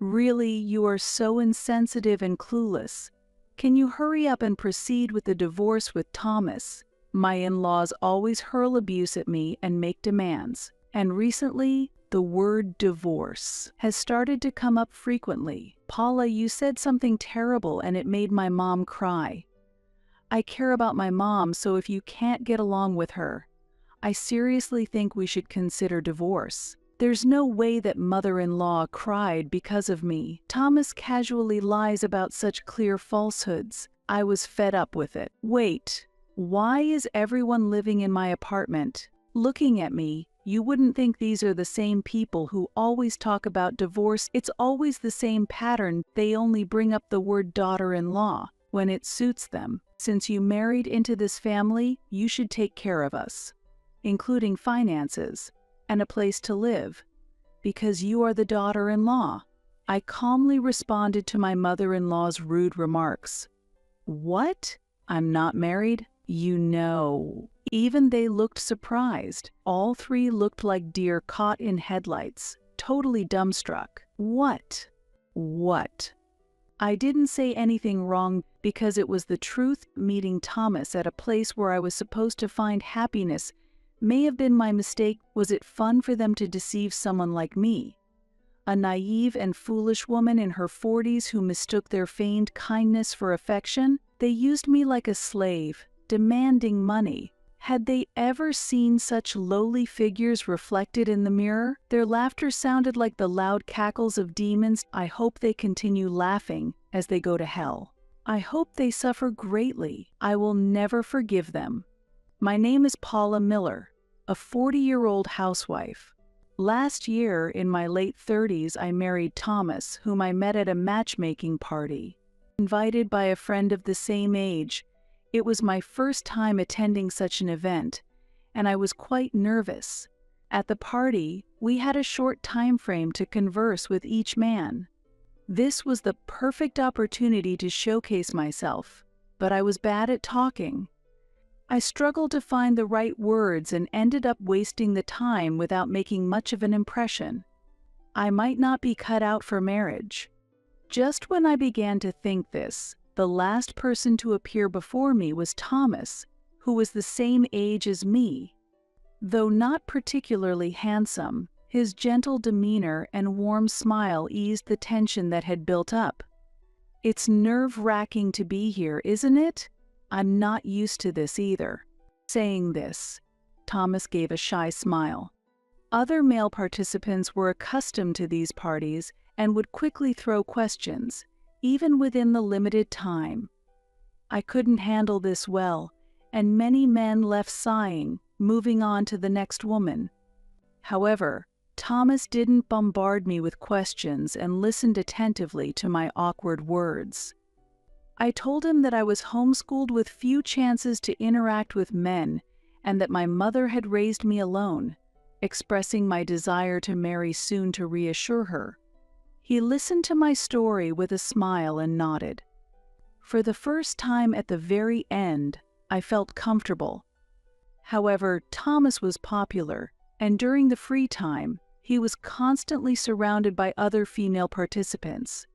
Really, you are so insensitive and clueless. Can you hurry up and proceed with the divorce with Thomas? My in-laws always hurl abuse at me and make demands. And recently, the word divorce has started to come up frequently. Paula, you said something terrible and it made my mom cry. I care about my mom, so if you can't get along with her, I seriously think we should consider divorce. There's no way that mother-in-law cried because of me. Thomas casually lies about such clear falsehoods. I was fed up with it. Wait, why is everyone living in my apartment looking at me? You wouldn't think these are the same people who always talk about divorce. It's always the same pattern. They only bring up the word daughter-in-law when it suits them. Since you married into this family, you should take care of us, including finances and a place to live, because you are the daughter-in-law. I calmly responded to my mother-in-law's rude remarks. What? I'm not married? You know. Even they looked surprised. All three looked like deer caught in headlights, totally dumbstruck. What? What? I didn't say anything wrong because it was the truth. Meeting Thomas at a place where I was supposed to find happiness may have been my mistake. Was it fun for them to deceive someone like me? A naive and foolish woman in her 40s who mistook their feigned kindness for affection? They used me like a slave, demanding money. Had they ever seen such lowly figures reflected in the mirror? Their laughter sounded like the loud cackles of demons. I hope they continue laughing as they go to hell. I hope they suffer greatly. I will never forgive them. My name is Paula Miller, a 40-year-old housewife. Last year, in my late 30s, I married Thomas, whom I met at a matchmaking party. Invited by a friend of the same age, it was my first time attending such an event, and I was quite nervous. At the party, we had a short time frame to converse with each man. This was the perfect opportunity to showcase myself, but I was bad at talking. I struggled to find the right words and ended up wasting the time without making much of an impression. I might not be cut out for marriage. Just when I began to think this, the last person to appear before me was Thomas, who was the same age as me. Though not particularly handsome, his gentle demeanor and warm smile eased the tension that had built up. It's nerve-wracking to be here, isn't it? I'm not used to this either. Saying this, Thomas gave a shy smile. Other male participants were accustomed to these parties and would quickly throw questions, even within the limited time. I couldn't handle this well, and many men left sighing, moving on to the next woman. However, Thomas didn't bombard me with questions and listened attentively to my awkward words. I told him that I was homeschooled with few chances to interact with men and that my mother had raised me alone, expressing my desire to marry soon to reassure her. He listened to my story with a smile and nodded. For the first time at the very end, I felt comfortable. However, Thomas was popular, and during the free time, he was constantly surrounded by other female participants.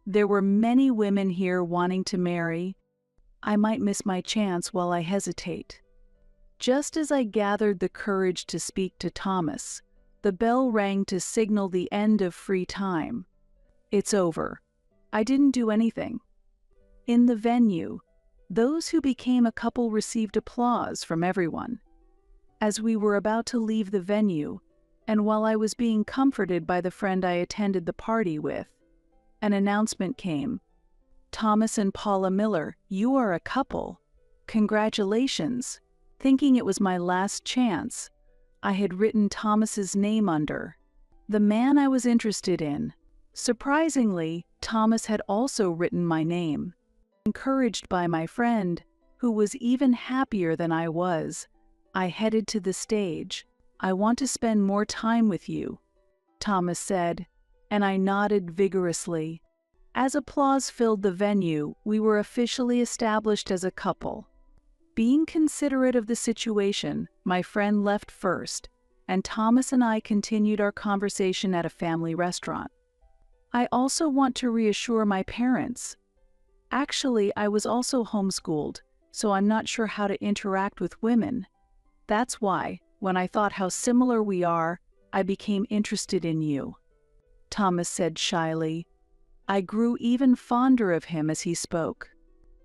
There were many women here wanting to marry. I might miss my chance while I hesitate. Just as I gathered the courage to speak to Thomas, the bell rang to signal the end of free time. It's over. I didn't do anything. In the venue, those who became a couple received applause from everyone. As we were about to leave the venue, and while I was being comforted by the friend I attended the party with, an announcement came. Thomas and Paula Miller, you are a couple. Congratulations. Thinking it was my last chance, I had written Thomas's name under. The man I was interested in. Surprisingly, Thomas had also written my name. Encouraged by my friend, who was even happier than I was, I headed to the stage. I want to spend more time with you, Thomas said, and I nodded vigorously. As applause filled the venue, we were officially established as a couple. Being considerate of the situation, my friend left first, and Thomas and I continued our conversation at a family restaurant. I also want to reassure my parents. Actually, I was also homeschooled, so I'm not sure how to interact with women. That's why, when I thought how similar we are, I became interested in you," Thomas said shyly. I grew even fonder of him as he spoke.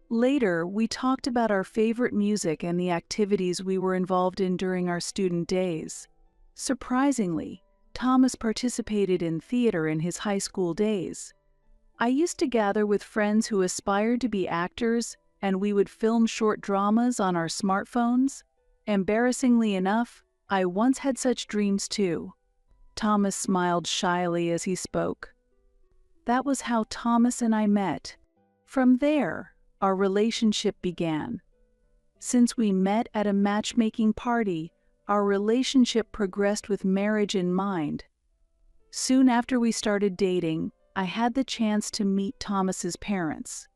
Later, we talked about our favorite music and the activities we were involved in during our student days. Surprisingly, Thomas participated in theater in his high school days. I used to gather with friends who aspired to be actors, and we would film short dramas on our smartphones. Embarrassingly enough, I once had such dreams too. Thomas smiled shyly as he spoke. That was how Thomas and I met. From there, our relationship began. Since we met at a matchmaking party, our relationship progressed with marriage in mind. Soon after we started dating, I had the chance to meet Thomas's parents.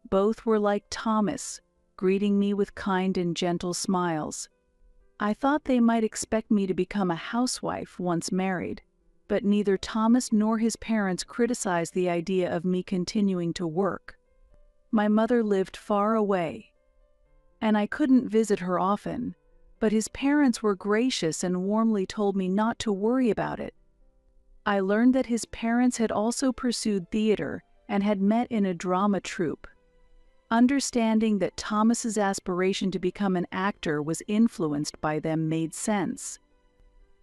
Both were like Thomas, greeting me with kind and gentle smiles. I thought they might expect me to become a housewife once married, but neither Thomas nor his parents criticized the idea of me continuing to work. My mother lived far away, and I couldn't visit her often, but his parents were gracious and warmly told me not to worry about it. I learned that his parents had also pursued theater and had met in a drama troupe. Understanding that Thomas's aspiration to become an actor was influenced by them made sense.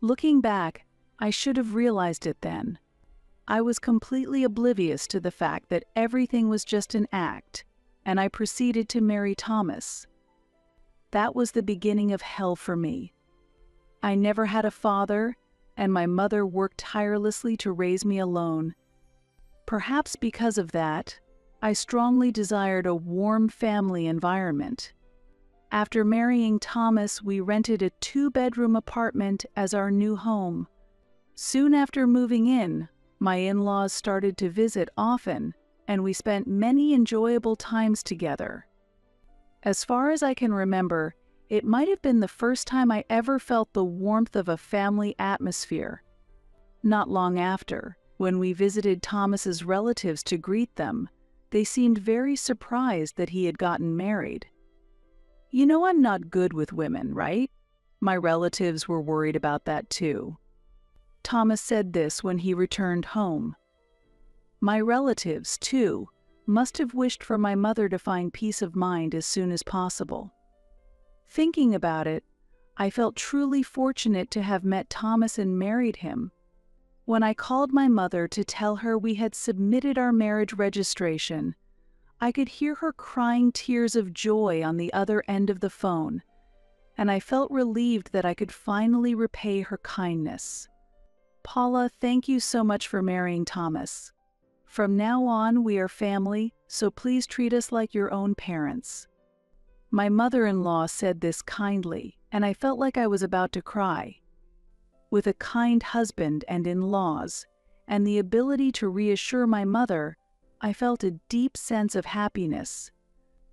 Looking back, I should have realized it then. I was completely oblivious to the fact that everything was just an act, and I proceeded to marry Thomas. That was the beginning of hell for me. I never had a father, and my mother worked tirelessly to raise me alone. Perhaps because of that, I strongly desired a warm family environment. After marrying Thomas, we rented a 2-bedroom apartment as our new home. Soon after moving in, my in-laws started to visit often, and we spent many enjoyable times together. As far as I can remember, it might have been the first time I ever felt the warmth of a family atmosphere. Not long after, when we visited Thomas's relatives to greet them, they seemed very surprised that he had gotten married. "You know I'm not good with women, right?" My relatives were worried about that too. Thomas said this when he returned home. My relatives, too, must have wished for my mother to find peace of mind as soon as possible. Thinking about it, I felt truly fortunate to have met Thomas and married him. When I called my mother to tell her we had submitted our marriage registration, I could hear her crying tears of joy on the other end of the phone, and I felt relieved that I could finally repay her kindness. Paula, thank you so much for marrying Thomas. From now on, we are family, so please treat us like your own parents. My mother-in-law said this kindly, and I felt like I was about to cry. With a kind husband and in-laws, and the ability to reassure my mother, I felt a deep sense of happiness.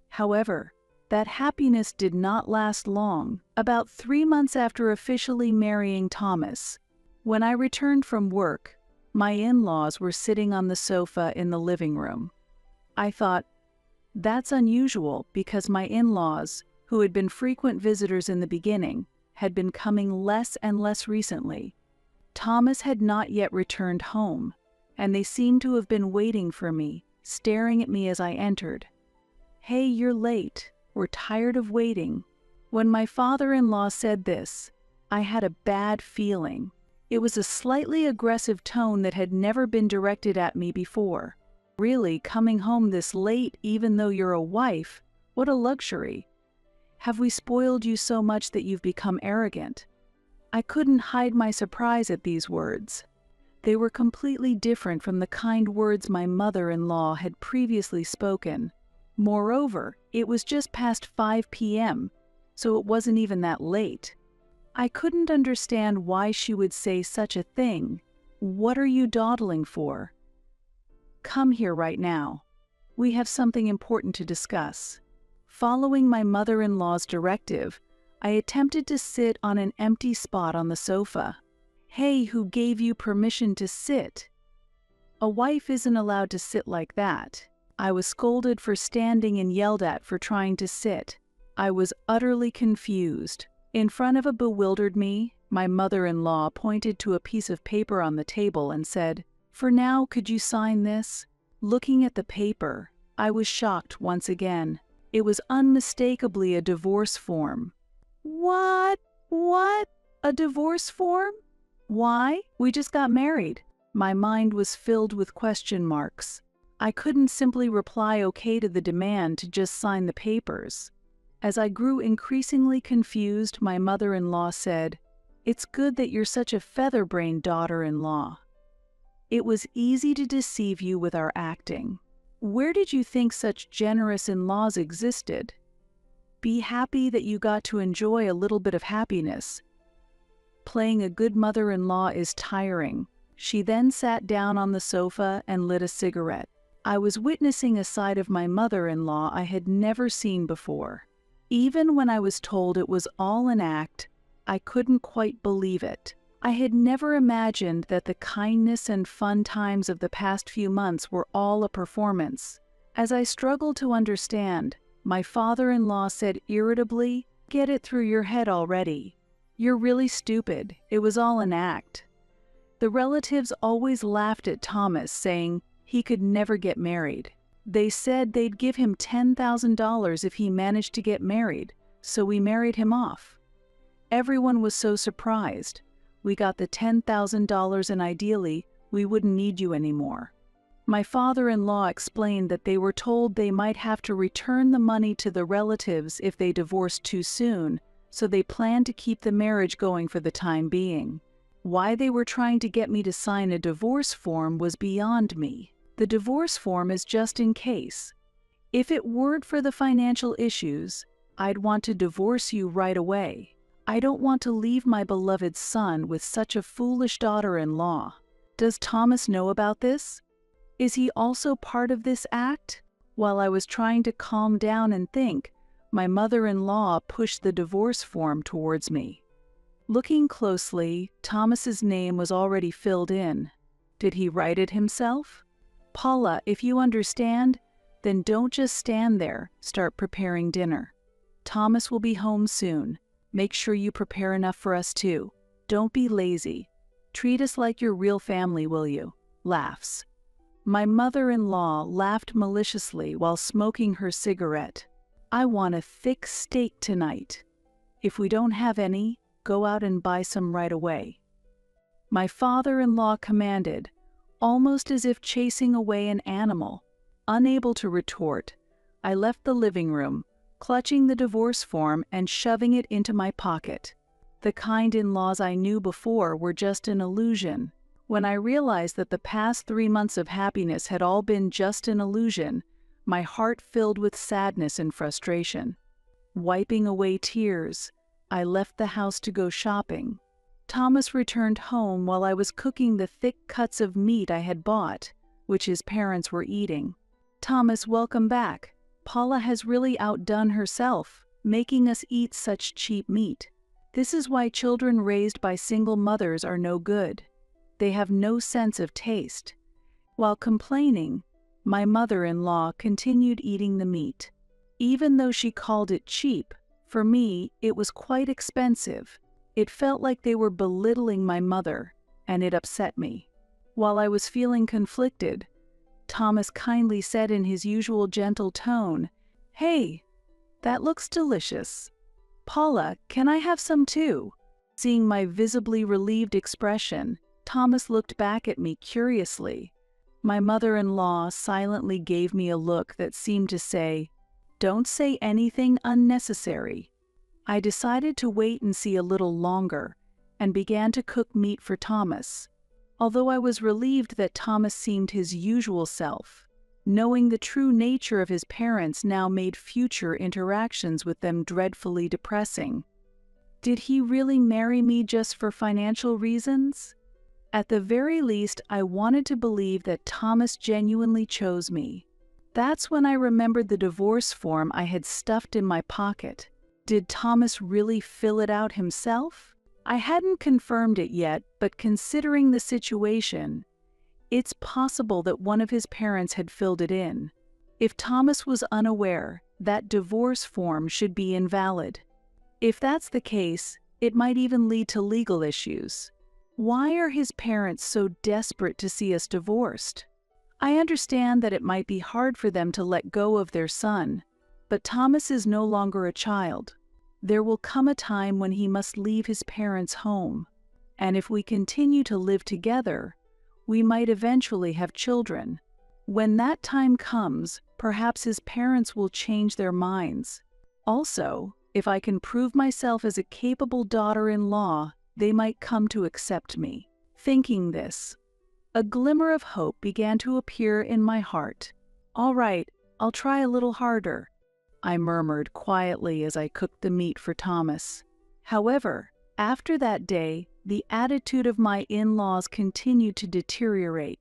However, that happiness did not last long. About 3 months after officially marrying Thomas, when I returned from work, my in-laws were sitting on the sofa in the living room. I thought, that's unusual because my in-laws, who had been frequent visitors in the beginning, had been coming less and less recently. Thomas had not yet returned home, and they seemed to have been waiting for me, staring at me as I entered. "Hey, you're late. We're tired of waiting." When my father-in-law said this, I had a bad feeling. It was a slightly aggressive tone that had never been directed at me before. Really, coming home this late even though you're a wife, what a luxury. Have we spoiled you so much that you've become arrogant? I couldn't hide my surprise at these words. They were completely different from the kind words my mother-in-law had previously spoken. Moreover, it was just past 5 p.m., so it wasn't even that late. I couldn't understand why she would say such a thing. What are you dawdling for? Come here right now. We have something important to discuss. Following my mother-in-law's directive, I attempted to sit on an empty spot on the sofa. Hey, who gave you permission to sit? A wife isn't allowed to sit like that. I was scolded for standing and yelled at for trying to sit. I was utterly confused. In front of a bewildered me, my mother-in-law pointed to a piece of paper on the table and said, "For now, could you sign this?" Looking at the paper, I was shocked once again. It was unmistakably a divorce form. What? A divorce form? Why? We just got married. My mind was filled with question marks. I couldn't simply reply okay to the demand to just sign the papers. As I grew increasingly confused, my mother-in-law said, "It's good that you're such a feather-brained daughter-in-law. It was easy to deceive you with our acting. Where did you think such generous in-laws existed? Be happy that you got to enjoy a little bit of happiness. Playing a good mother-in-law is tiring." She then sat down on the sofa and lit a cigarette. I was witnessing a side of my mother-in-law I had never seen before. Even when I was told it was all an act, I couldn't quite believe it. I had never imagined that the kindness and fun times of the past few months were all a performance. As I struggled to understand, my father-in-law said irritably, "Get it through your head already. You're really stupid. It was all an act." The relatives always laughed at Thomas, saying he could never get married. They said they'd give him $10,000 if he managed to get married, so we married him off. Everyone was so surprised. We got the $10,000 and ideally, we wouldn't need you anymore. My father-in-law explained that they were told they might have to return the money to the relatives if they divorced too soon, so they planned to keep the marriage going for the time being. Why they were trying to get me to sign a divorce form was beyond me. The divorce form is just in case. If it weren't for the financial issues, I'd want to divorce you right away. I don't want to leave my beloved son with such a foolish daughter-in-law. Does Thomas know about this? Is he also part of this act? While I was trying to calm down and think, my mother-in-law pushed the divorce form towards me. Looking closely, Thomas's name was already filled in. Did he write it himself? "Paula, if you understand, then don't just stand there, start preparing dinner. Thomas will be home soon. Make sure you prepare enough for us too. Don't be lazy. Treat us like your real family, will you?" Laughs. My mother-in-law laughed maliciously while smoking her cigarette. "I want a thick steak tonight. If we don't have any, go out and buy some right away." My father-in-law commanded, almost as if chasing away an animal. Unable to retort, I left the living room, clutching the divorce form and shoving it into my pocket. The kind in-laws I knew before were just an illusion. When I realized that the past 3 months of happiness had all been just an illusion, my heart filled with sadness and frustration. Wiping away tears, I left the house to go shopping. Thomas returned home while I was cooking the thick cuts of meat I had bought, which his parents were eating. "Thomas, welcome back. Paula has really outdone herself, making us eat such cheap meat. This is why children raised by single mothers are no good. They have no sense of taste." While complaining, my mother-in-law continued eating the meat. Even though she called it cheap, for me, it was quite expensive. It felt like they were belittling my mother, and it upset me. While I was feeling conflicted, Thomas kindly said in his usual gentle tone, "Hey, that looks delicious. Paula, can I have some too?" Seeing my visibly relieved expression, Thomas looked back at me curiously. My mother-in-law silently gave me a look that seemed to say, "Don't say anything unnecessary." I decided to wait and see a little longer, and began to cook meat for Thomas. Although I was relieved that Thomas seemed his usual self, knowing the true nature of his parents now made future interactions with them dreadfully depressing. Did he really marry me just for financial reasons? At the very least, I wanted to believe that Thomas genuinely chose me. That's when I remembered the divorce form I had stuffed in my pocket. Did Thomas really fill it out himself? I hadn't confirmed it yet, but considering the situation, It's possible that one of his parents had filled it in. If Thomas was unaware, that divorce form should be invalid. If that's the case, it might even lead to legal issues. Why are his parents so desperate to see us divorced? I understand that it might be hard for them to let go of their son, but Thomas is no longer a child. There will come a time when he must leave his parents' home, and if we continue to live together, we might eventually have children. When that time comes, perhaps his parents will change their minds. Also, if I can prove myself as a capable daughter-in-law, they might come to accept me. Thinking this, a glimmer of hope began to appear in my heart. "All right, I'll try a little harder," I murmured quietly as I cooked the meat for Thomas. However, after that day, the attitude of my in-laws continued to deteriorate.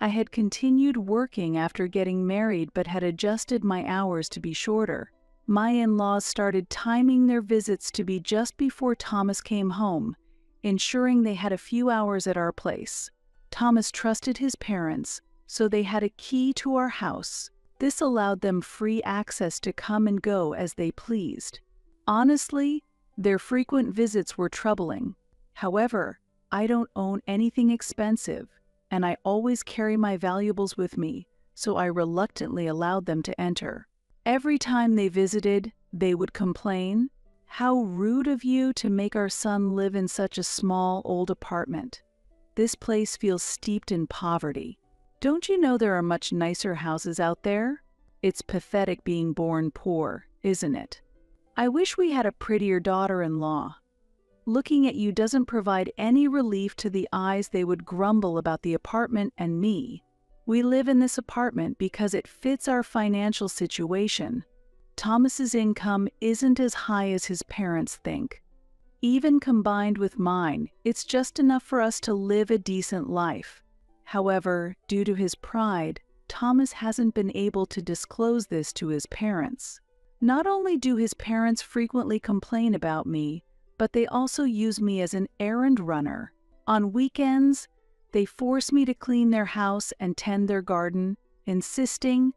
I had continued working after getting married but had adjusted my hours to be shorter. My in-laws started timing their visits to be just before Thomas came home, ensuring they had a few hours at our place. Thomas trusted his parents, so they had a key to our house. This allowed them free access to come and go as they pleased. Honestly, their frequent visits were troubling. However, I don't own anything expensive, and I always carry my valuables with me, so I reluctantly allowed them to enter. Every time they visited, they would complain, "How rude of you to make our son live in such a small, old apartment. This place feels steeped in poverty. Don't you know there are much nicer houses out there? It's pathetic being born poor, isn't it? I wish we had a prettier daughter-in-law. Looking at you doesn't provide any relief to the eyes." They would grumble about the apartment and me. "We live in this apartment because it fits our financial situation. Thomas's income isn't as high as his parents think. Even combined with mine, it's just enough for us to live a decent life." However, due to his pride, Thomas hasn't been able to disclose this to his parents. Not only do his parents frequently complain about me, but they also use me as an errand runner. On weekends, they force me to clean their house and tend their garden, insisting,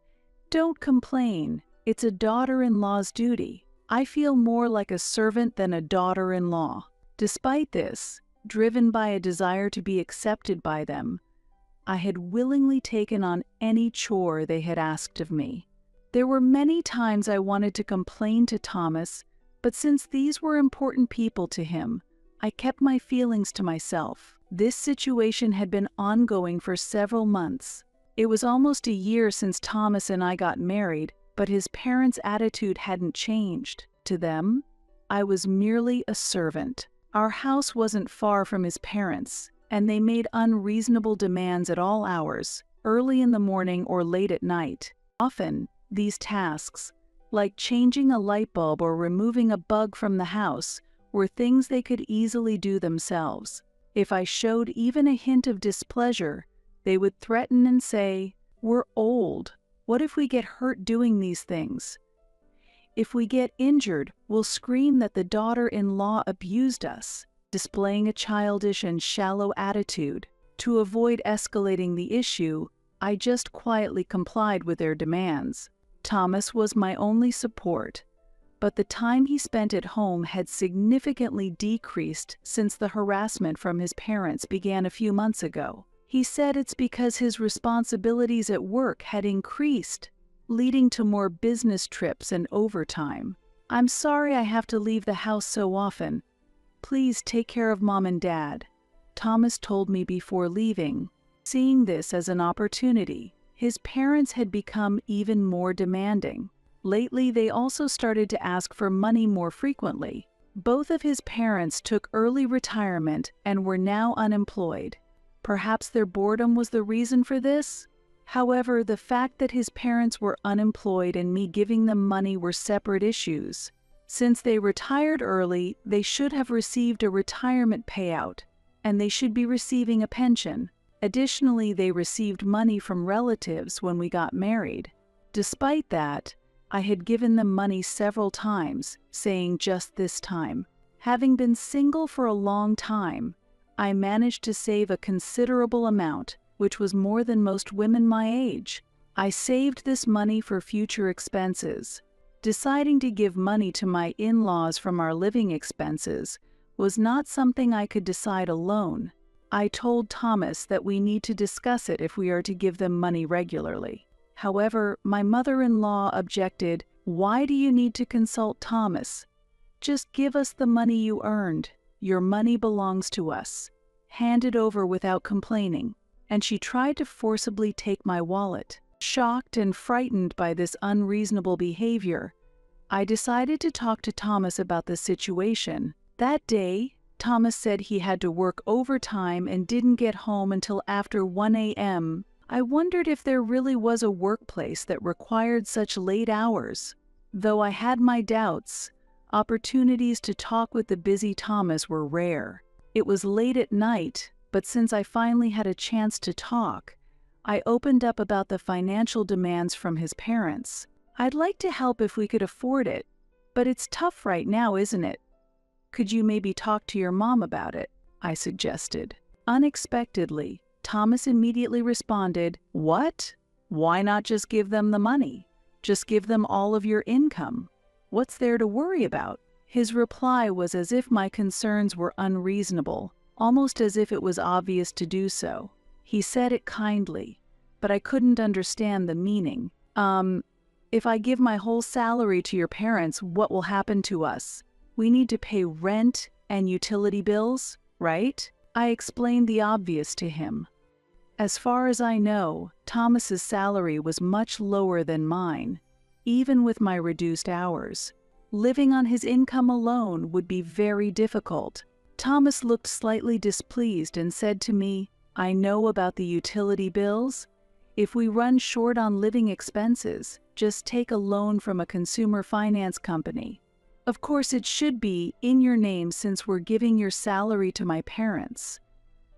"Don't complain, it's a daughter-in-law's duty." I feel more like a servant than a daughter-in-law. Despite this, driven by a desire to be accepted by them, I had willingly taken on any chore they had asked of me. There were many times I wanted to complain to Thomas, but since these were important people to him, I kept my feelings to myself. This situation had been ongoing for several months. It was almost a year since Thomas and I got married, but his parents' attitude hadn't changed. To them, I was merely a servant. Our house wasn't far from his parents, and they made unreasonable demands at all hours, early in the morning or late at night. Often, these tasks, like changing a light bulb or removing a bug from the house, were things they could easily do themselves. If I showed even a hint of displeasure, they would threaten and say, "We're old. What if we get hurt doing these things? If we get injured, we'll scream that the daughter-in-law abused us," displaying a childish and shallow attitude. To avoid escalating the issue, I just quietly complied with their demands. Thomas was my only support, but the time he spent at home had significantly decreased since the harassment from his parents began a few months ago. He said it's because his responsibilities at work had increased, leading to more business trips and overtime. "I'm sorry I have to leave the house so often. Please take care of Mom and Dad," Thomas told me before leaving. Seeing this as an opportunity, his parents had become even more demanding. Lately, they also started to ask for money more frequently. Both of his parents took early retirement and were now unemployed. Perhaps their boredom was the reason for this? However, the fact that his parents were unemployed and me giving them money were separate issues. Since they retired early, they should have received a retirement payout, and they should be receiving a pension. Additionally, they received money from relatives when we got married. Despite that, I had given them money several times, saying just this time. Having been single for a long time, I managed to save a considerable amount, which was more than most women my age. I saved this money for future expenses. Deciding to give money to my in-laws from our living expenses was not something I could decide alone. I told Thomas that we need to discuss it if we are to give them money regularly. However, my mother-in-law objected. "Why do you need to consult Thomas? Just give us the money you earned. Your money belongs to us. Hand it over without complaining." And she tried to forcibly take my wallet. Shocked and frightened by this unreasonable behavior, I decided to talk to Thomas about the situation. That day, Thomas said he had to work overtime and didn't get home until after 1 a.m. I wondered if there really was a workplace that required such late hours. Though I had my doubts, opportunities to talk with the busy Thomas were rare. It was late at night, but since I finally had a chance to talk, I opened up about the financial demands from his parents. "I'd like to help if we could afford it, but it's tough right now, isn't it? Could you maybe talk to your mom about it?" I suggested. Unexpectedly, Thomas immediately responded, "What? Why not just give them the money? Just give them all of your income. What's there to worry about?" His reply was as if my concerns were unreasonable, almost as if it was obvious to do so. He said it kindly, but I couldn't understand the meaning. If I give my whole salary to your parents, what will happen to us? We need to pay rent and utility bills, right?" I explained the obvious to him. As far as I know, Thomas's salary was much lower than mine, even with my reduced hours. Living on his income alone would be very difficult. Thomas looked slightly displeased and said to me, "I know about the utility bills. If we run short on living expenses, just take a loan from a consumer finance company. Of course, it should be in your name since we're giving your salary to my parents.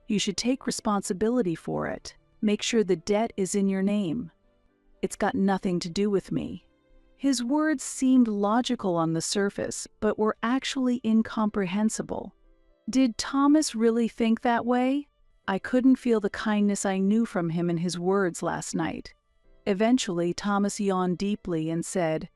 You should take responsibility for it. Make sure the debt is in your name. It's got nothing to do with me." His words seemed logical on the surface, but were actually incomprehensible. Did Thomas really think that way? I couldn't feel the kindness I knew from him in his words last night. Eventually, Thomas yawned deeply and said,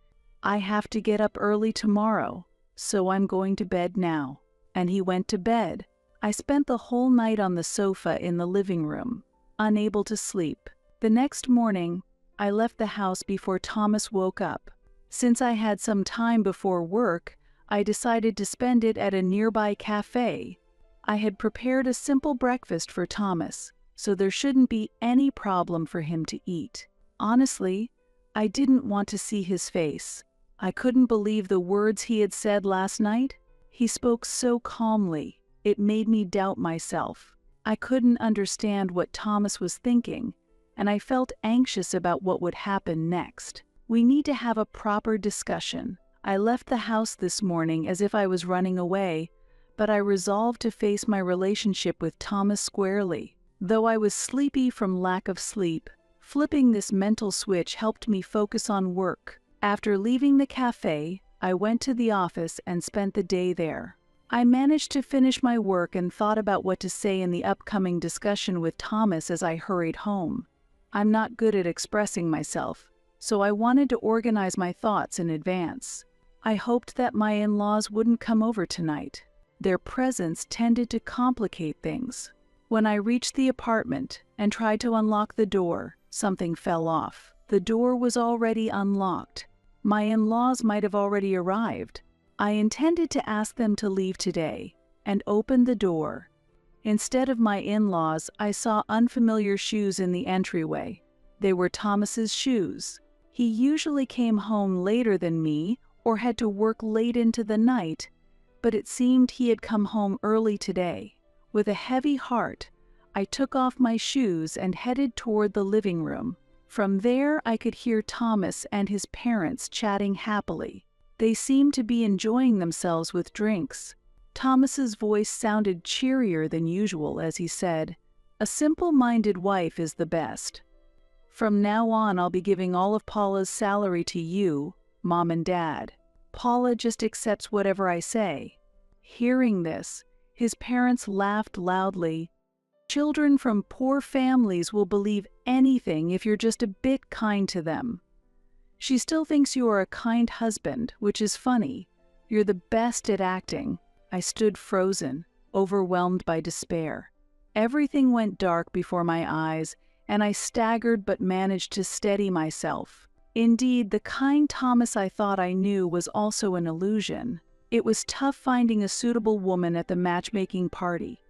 "I have to get up early tomorrow, so I'm going to bed now." And he went to bed. I spent the whole night on the sofa in the living room, unable to sleep. The next morning, I left the house before Thomas woke up. Since I had some time before work, I decided to spend it at a nearby cafe. I had prepared a simple breakfast for Thomas, so there shouldn't be any problem for him to eat. Honestly, I didn't want to see his face. I couldn't believe the words he had said last night. He spoke so calmly, it made me doubt myself. I couldn't understand what Thomas was thinking, and I felt anxious about what would happen next. We need to have a proper discussion. I left the house this morning as if I was running away, but I resolved to face my relationship with Thomas squarely. Though I was sleepy from lack of sleep, flipping this mental switch helped me focus on work. After leaving the cafe, I went to the office and spent the day there. I managed to finish my work and thought about what to say in the upcoming discussion with Thomas as I hurried home. I'm not good at expressing myself, so I wanted to organize my thoughts in advance. I hoped that my in-laws wouldn't come over tonight. Their presence tended to complicate things. When I reached the apartment and tried to unlock the door, something fell off. The door was already unlocked. My in-laws might have already arrived. I intended to ask them to leave today, and opened the door. Instead of my in-laws, I saw unfamiliar shoes in the entryway. They were Thomas's shoes. He usually came home later than me or had to work late into the night, but it seemed he had come home early today. With a heavy heart, I took off my shoes and headed toward the living room. From there, I could hear Thomas and his parents chatting happily. They seemed to be enjoying themselves with drinks. Thomas's voice sounded cheerier than usual as he said, "A simple-minded wife is the best. From now on, I'll be giving all of Paula's salary to you, Mom and Dad. Paula just accepts whatever I say." Hearing this, his parents laughed loudly. Children from poor families will believe anything if you're just a bit kind to them. She still thinks you are a kind husband, which is funny. You're the best at acting." I stood frozen, overwhelmed by despair. Everything went dark before my eyes, and I staggered but managed to steady myself. Indeed, the kind Thomas I thought I knew was also an illusion. It was tough finding a suitable woman at the matchmaking party.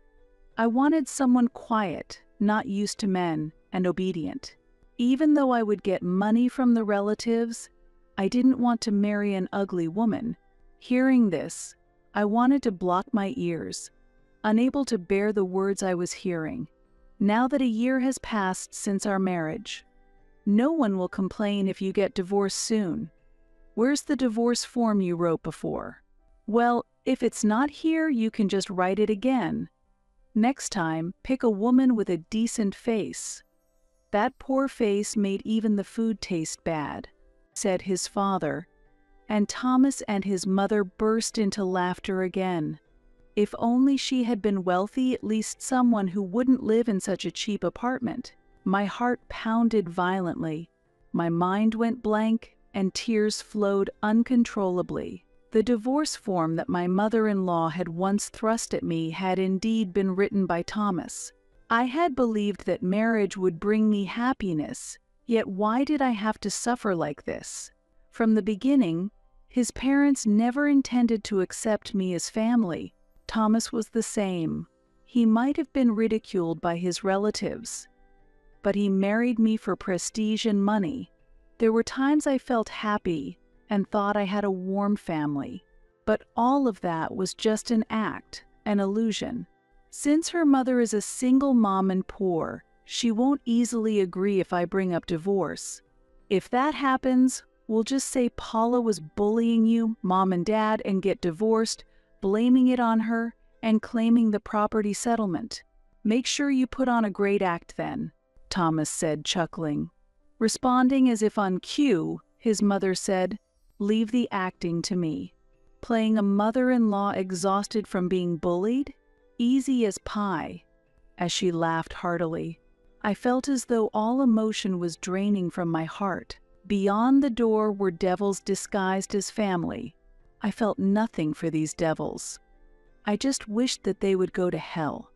I wanted someone quiet, not used to men, and obedient. Even though I would get money from the relatives, I didn't want to marry an ugly woman. Hearing this, I wanted to block my ears, unable to bear the words I was hearing. Now that a year has passed since our marriage, no one will complain if you get divorced soon. Where's the divorce form you wrote before? Well, if it's not here, you can just write it again. Next time, pick a woman with a decent face. That poor face made even the food taste bad," said his father, and Thomas and his mother burst into laughter again. If only she had been wealthy, at least someone who wouldn't live in such a cheap apartment. My heart pounded violently, my mind went blank, and tears flowed uncontrollably. The divorce form that my mother-in-law had once thrust at me had indeed been written by Thomas. I had believed that marriage would bring me happiness, yet why did I have to suffer like this? From the beginning, his parents never intended to accept me as family. Thomas was the same. He might have been ridiculed by his relatives, but he married me for prestige and money. There were times I felt happy and thought I had a warm family, but all of that was just an act, an illusion. Since her mother is a single mom and poor, she won't easily agree if I bring up divorce. If that happens, we'll just say Paula was bullying you, mom and dad, and get divorced, blaming it on her, and claiming the property settlement. Make sure you put on a great act then, Thomas said, chuckling. Responding as if on cue, his mother said, "Leave the acting to me." Playing a mother-in-law exhausted from being bullied? Easy as pie. As she laughed heartily, I felt as though all emotion was draining from my heart. Beyond the door were devils disguised as family. I felt nothing for these devils. I just wished that they would go to hell.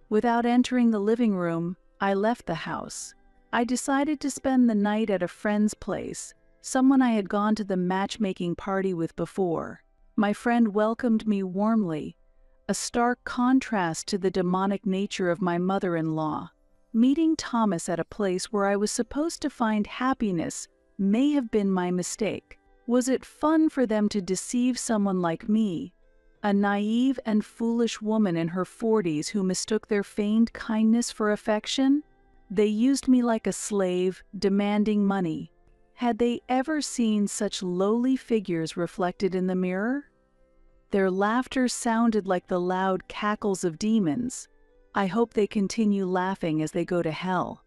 Without entering the living room, I left the house. I decided to spend the night at a friend's place, someone I had gone to the matchmaking party with before. My friend welcomed me warmly, a stark contrast to the demonic nature of my mother-in-law. Meeting Thomas at a place where I was supposed to find happiness may have been my mistake. Was it fun for them to deceive someone like me, a naive and foolish woman in her 40s who mistook their feigned kindness for affection? They used me like a slave, demanding money. Had they ever seen such lowly figures reflected in the mirror? Their laughter sounded like the loud cackles of demons. I hope they continue laughing as they go to hell.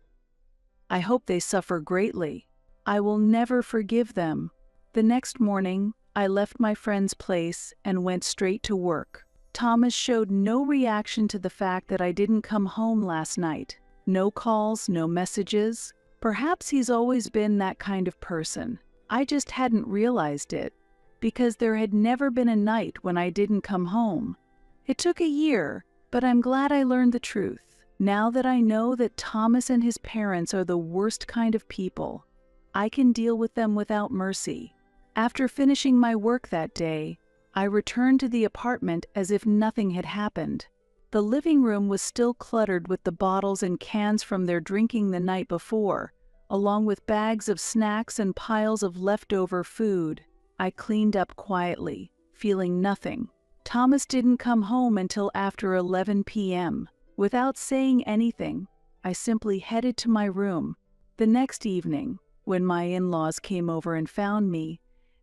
I hope they suffer greatly. I will never forgive them. The next morning, I left my friend's place and went straight to work. Thomas showed no reaction to the fact that I didn't come home last night. No calls, no messages. Perhaps he's always been that kind of person. I just hadn't realized it, because there had never been a night when I didn't come home. It took a year, but I'm glad I learned the truth. Now that I know that Thomas and his parents are the worst kind of people, I can deal with them without mercy. After finishing my work that day, I returned to the apartment as if nothing had happened. The living room was still cluttered with the bottles and cans from their drinking the night before, along with bags of snacks and piles of leftover food. I cleaned up quietly, feeling nothing. Thomas didn't come home until after 11 p.m. Without saying anything, I simply headed to my room. The next evening, when my in-laws came over and found me,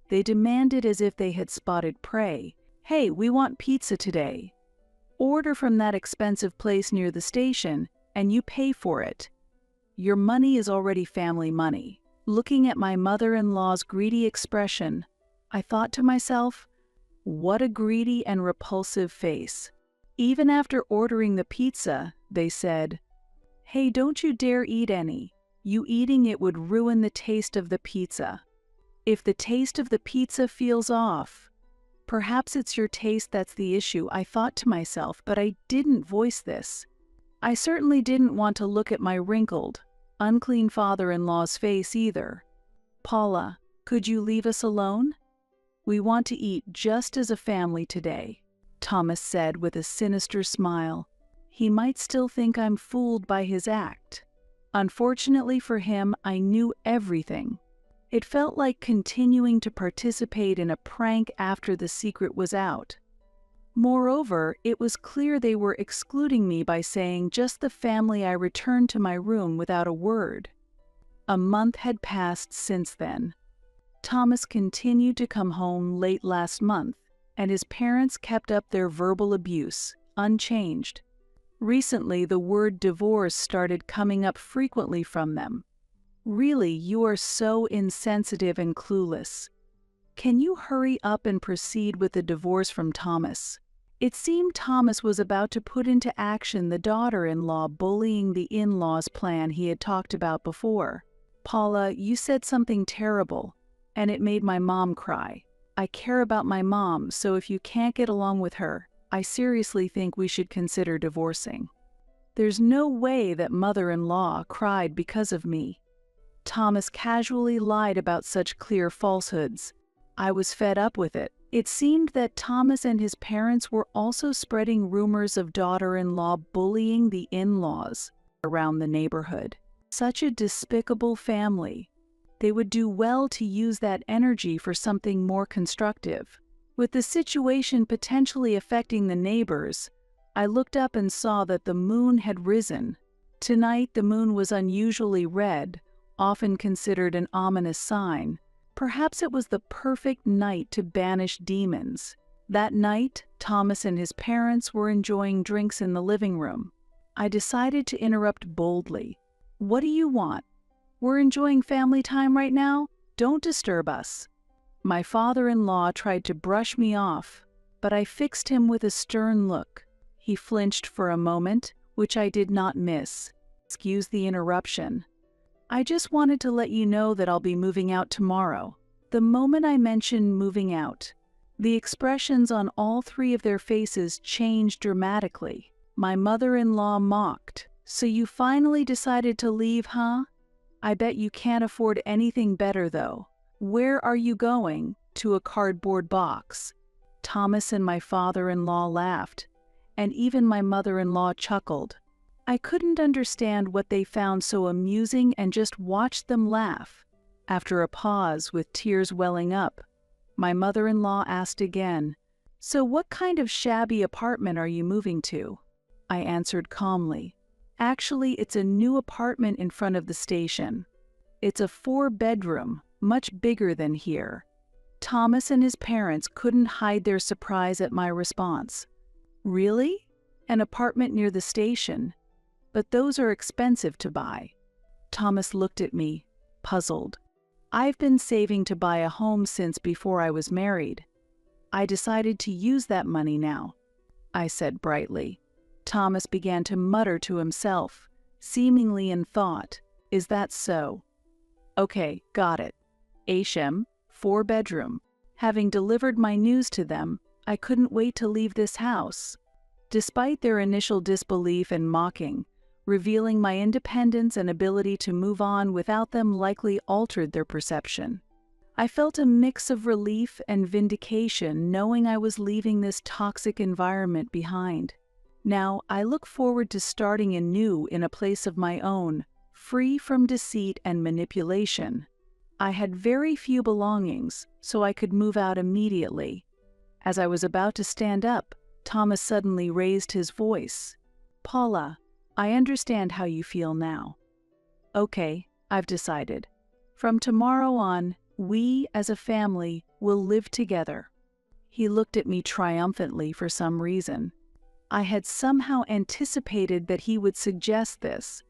they demanded as if they had spotted prey, "Hey, we want pizza today. Order from that expensive place near the station, and you pay for it. Your money is already family money." Looking at my mother-in-law's greedy expression, I thought to myself, what a greedy and repulsive face. Even after ordering the pizza, they said, Hey, don't you dare eat any. You eating it would ruin the taste of the pizza. If the taste of the pizza feels off, perhaps it's your taste that's the issue, I thought to myself, but I didn't voice this. I certainly didn't want to look at my wrinkled, unclean father-in-law's face either. Paula, could you leave us alone? We want to eat just as a family today, Thomas said with a sinister smile. He might still think I'm fooled by his act. Unfortunately for him, I knew everything. It felt like continuing to participate in a prank after the secret was out. Moreover, it was clear they were excluding me by saying just the family. I returned to my room without a word. A month had passed since then. Thomas continued to come home late last month, and his parents kept up their verbal abuse, unchanged. Recently, the word divorce started coming up frequently from them. Really, you are so insensitive and clueless. Can you hurry up and proceed with the divorce from Thomas? It seemed Thomas was about to put into action the daughter-in-law bullying the in-laws plan he had talked about before. Paula, you said something terrible, and it made my mom cry. I care about my mom, so if you can't get along with her, I seriously think we should consider divorcing. There's no way that mother-in-law cried because of me. Thomas casually lied about such clear falsehoods. I was fed up with it. It seemed that Thomas and his parents were also spreading rumors of daughter-in-law bullying the in-laws around the neighborhood. Such a despicable family. They would do well to use that energy for something more constructive. With the situation potentially affecting the neighbors, I looked up and saw that the moon had risen. Tonight the moon was unusually red, often considered an ominous sign. Perhaps it was the perfect night to banish demons. That night, Thomas and his parents were enjoying drinks in the living room. I decided to interrupt boldly. What do you want? We're enjoying family time right now. Don't disturb us. My father-in-law tried to brush me off, but I fixed him with a stern look. He flinched for a moment, which I did not miss. Excuse the interruption. I just wanted to let you know that I'll be moving out tomorrow. The moment I mentioned moving out, the expressions on all three of their faces changed dramatically. My mother-in-law mocked. So you finally decided to leave, huh? I bet you can't afford anything better, though. Where are you going? To a cardboard box. Thomas and my father-in-law laughed, and even my mother-in-law chuckled. I couldn't understand what they found so amusing and just watched them laugh. After a pause, with tears welling up, my mother-in-law asked again, "So what kind of shabby apartment are you moving to?" I answered calmly, "Actually, it's a new apartment in front of the station. It's a 4-bedroom, much bigger than here." Thomas and his parents couldn't hide their surprise at my response. "Really? An apartment near the station? But those are expensive to buy." Thomas looked at me, puzzled. "I've been saving to buy a home since before I was married. I decided to use that money now," I said brightly. Thomas began to mutter to himself, seemingly in thought. "Is that so? Okay, got it. Ashem, 4-bedroom. Having delivered my news to them, I couldn't wait to leave this house." Despite their initial disbelief and mocking, revealing my independence and ability to move on without them likely altered their perception. I felt a mix of relief and vindication knowing I was leaving this toxic environment behind. Now, I look forward to starting anew in a place of my own, free from deceit and manipulation. I had very few belongings, so I could move out immediately. As I was about to stand up, Thomas suddenly raised his voice. "Paula, I understand how you feel now. Okay, I've decided. From tomorrow on, we, as a family, will live together." He looked at me triumphantly for some reason. I had somehow anticipated that he would suggest this.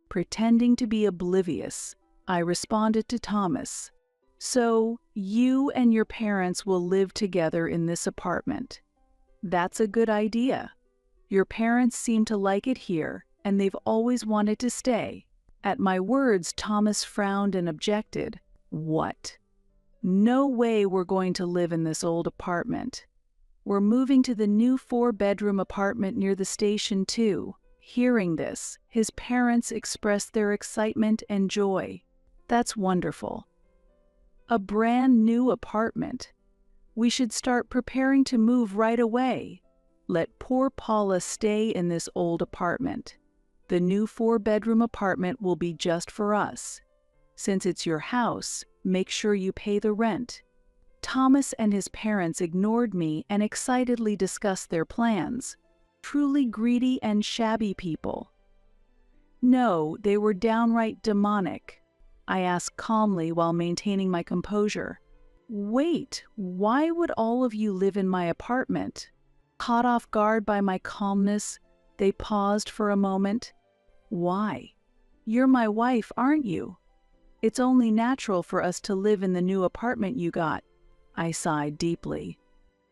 Pretending to be oblivious, I responded to Thomas. "So, you and your parents will live together in this apartment. That's a good idea. Your parents seem to like it here, and they've always wanted to stay. At my words, Thomas frowned and objected. What? No way we're going to live in this old apartment. We're moving to the new 4-bedroom apartment near the station too. Hearing this, his parents expressed their excitement and joy. That's wonderful. A brand new apartment. We should start preparing to move right away. Let poor Paula stay in this old apartment. The new 4-bedroom apartment will be just for us. Since it's your house, make sure you pay the rent. Thomas and his parents ignored me and excitedly discussed their plans. Truly greedy and shabby people. No, they were downright demonic. I asked calmly while maintaining my composure. Wait, why would all of you live in my apartment? Caught off guard by my calmness, they paused for a moment. Why? You're my wife, aren't you? It's only natural for us to live in the new apartment you got. I sighed deeply.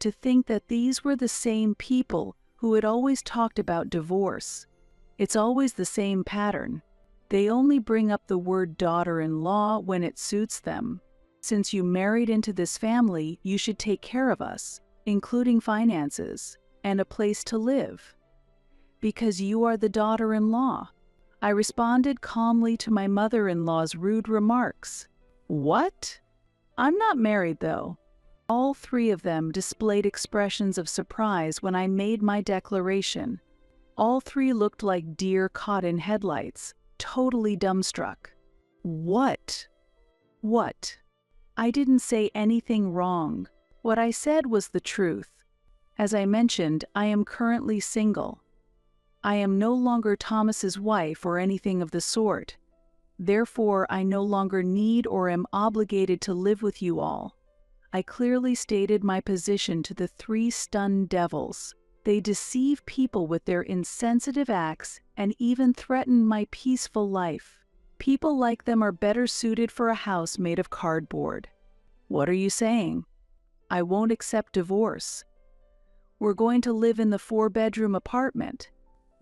To think that these were the same people who had always talked about divorce. It's always the same pattern. They only bring up the word daughter-in-law when it suits them. Since you married into this family, you should take care of us, including finances, and a place to live. Because you are the daughter-in-law. I responded calmly to my mother-in-law's rude remarks. What? I'm not married, though. All three of them displayed expressions of surprise when I made my declaration. All three looked like deer caught in headlights, totally dumbstruck. What? What? I didn't say anything wrong. What I said was the truth. As I mentioned, I am currently single. I am no longer Thomas's wife or anything of the sort. Therefore, I no longer need or am obligated to live with you all. I clearly stated my position to the three stunned devils. They deceive people with their insensitive acts and even threaten my peaceful life. People like them are better suited for a house made of cardboard. What are you saying? I won't accept divorce. We're going to live in the 4-bedroom apartment.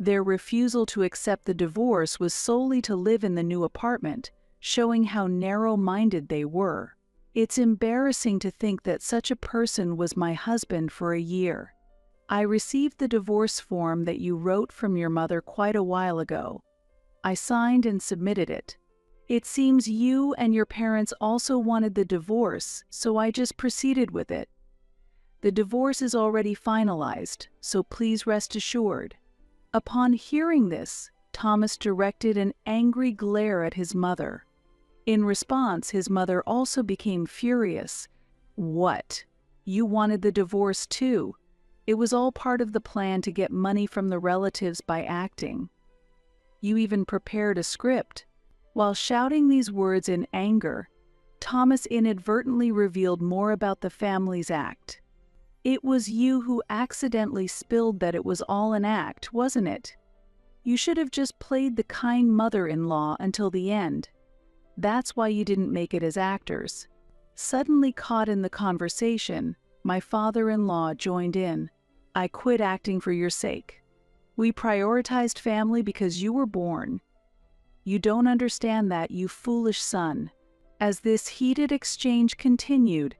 Their refusal to accept the divorce was solely to live in the new apartment, showing how narrow-minded they were. It's embarrassing to think that such a person was my husband for a year. I received the divorce form that you wrote from your mother quite a while ago. I signed and submitted it. It seems you and your parents also wanted the divorce, so I just proceeded with it. The divorce is already finalized, so please rest assured. Upon hearing this, Thomas directed an angry glare at his mother. In response, his mother also became furious. What? You wanted the divorce too? It was all part of the plan to get money from the relatives by acting. You even prepared a script. While shouting these words in anger, Thomas inadvertently revealed more about the family's act. It was you who accidentally spilled that it was all an act, wasn't it? You should have just played the kind mother-in-law until the end. That's why you didn't make it as actors. Suddenly caught in the conversation, my father-in-law joined in. I quit acting for your sake. We prioritized family because you were born. You don't understand that, you foolish son. As this heated exchange continued,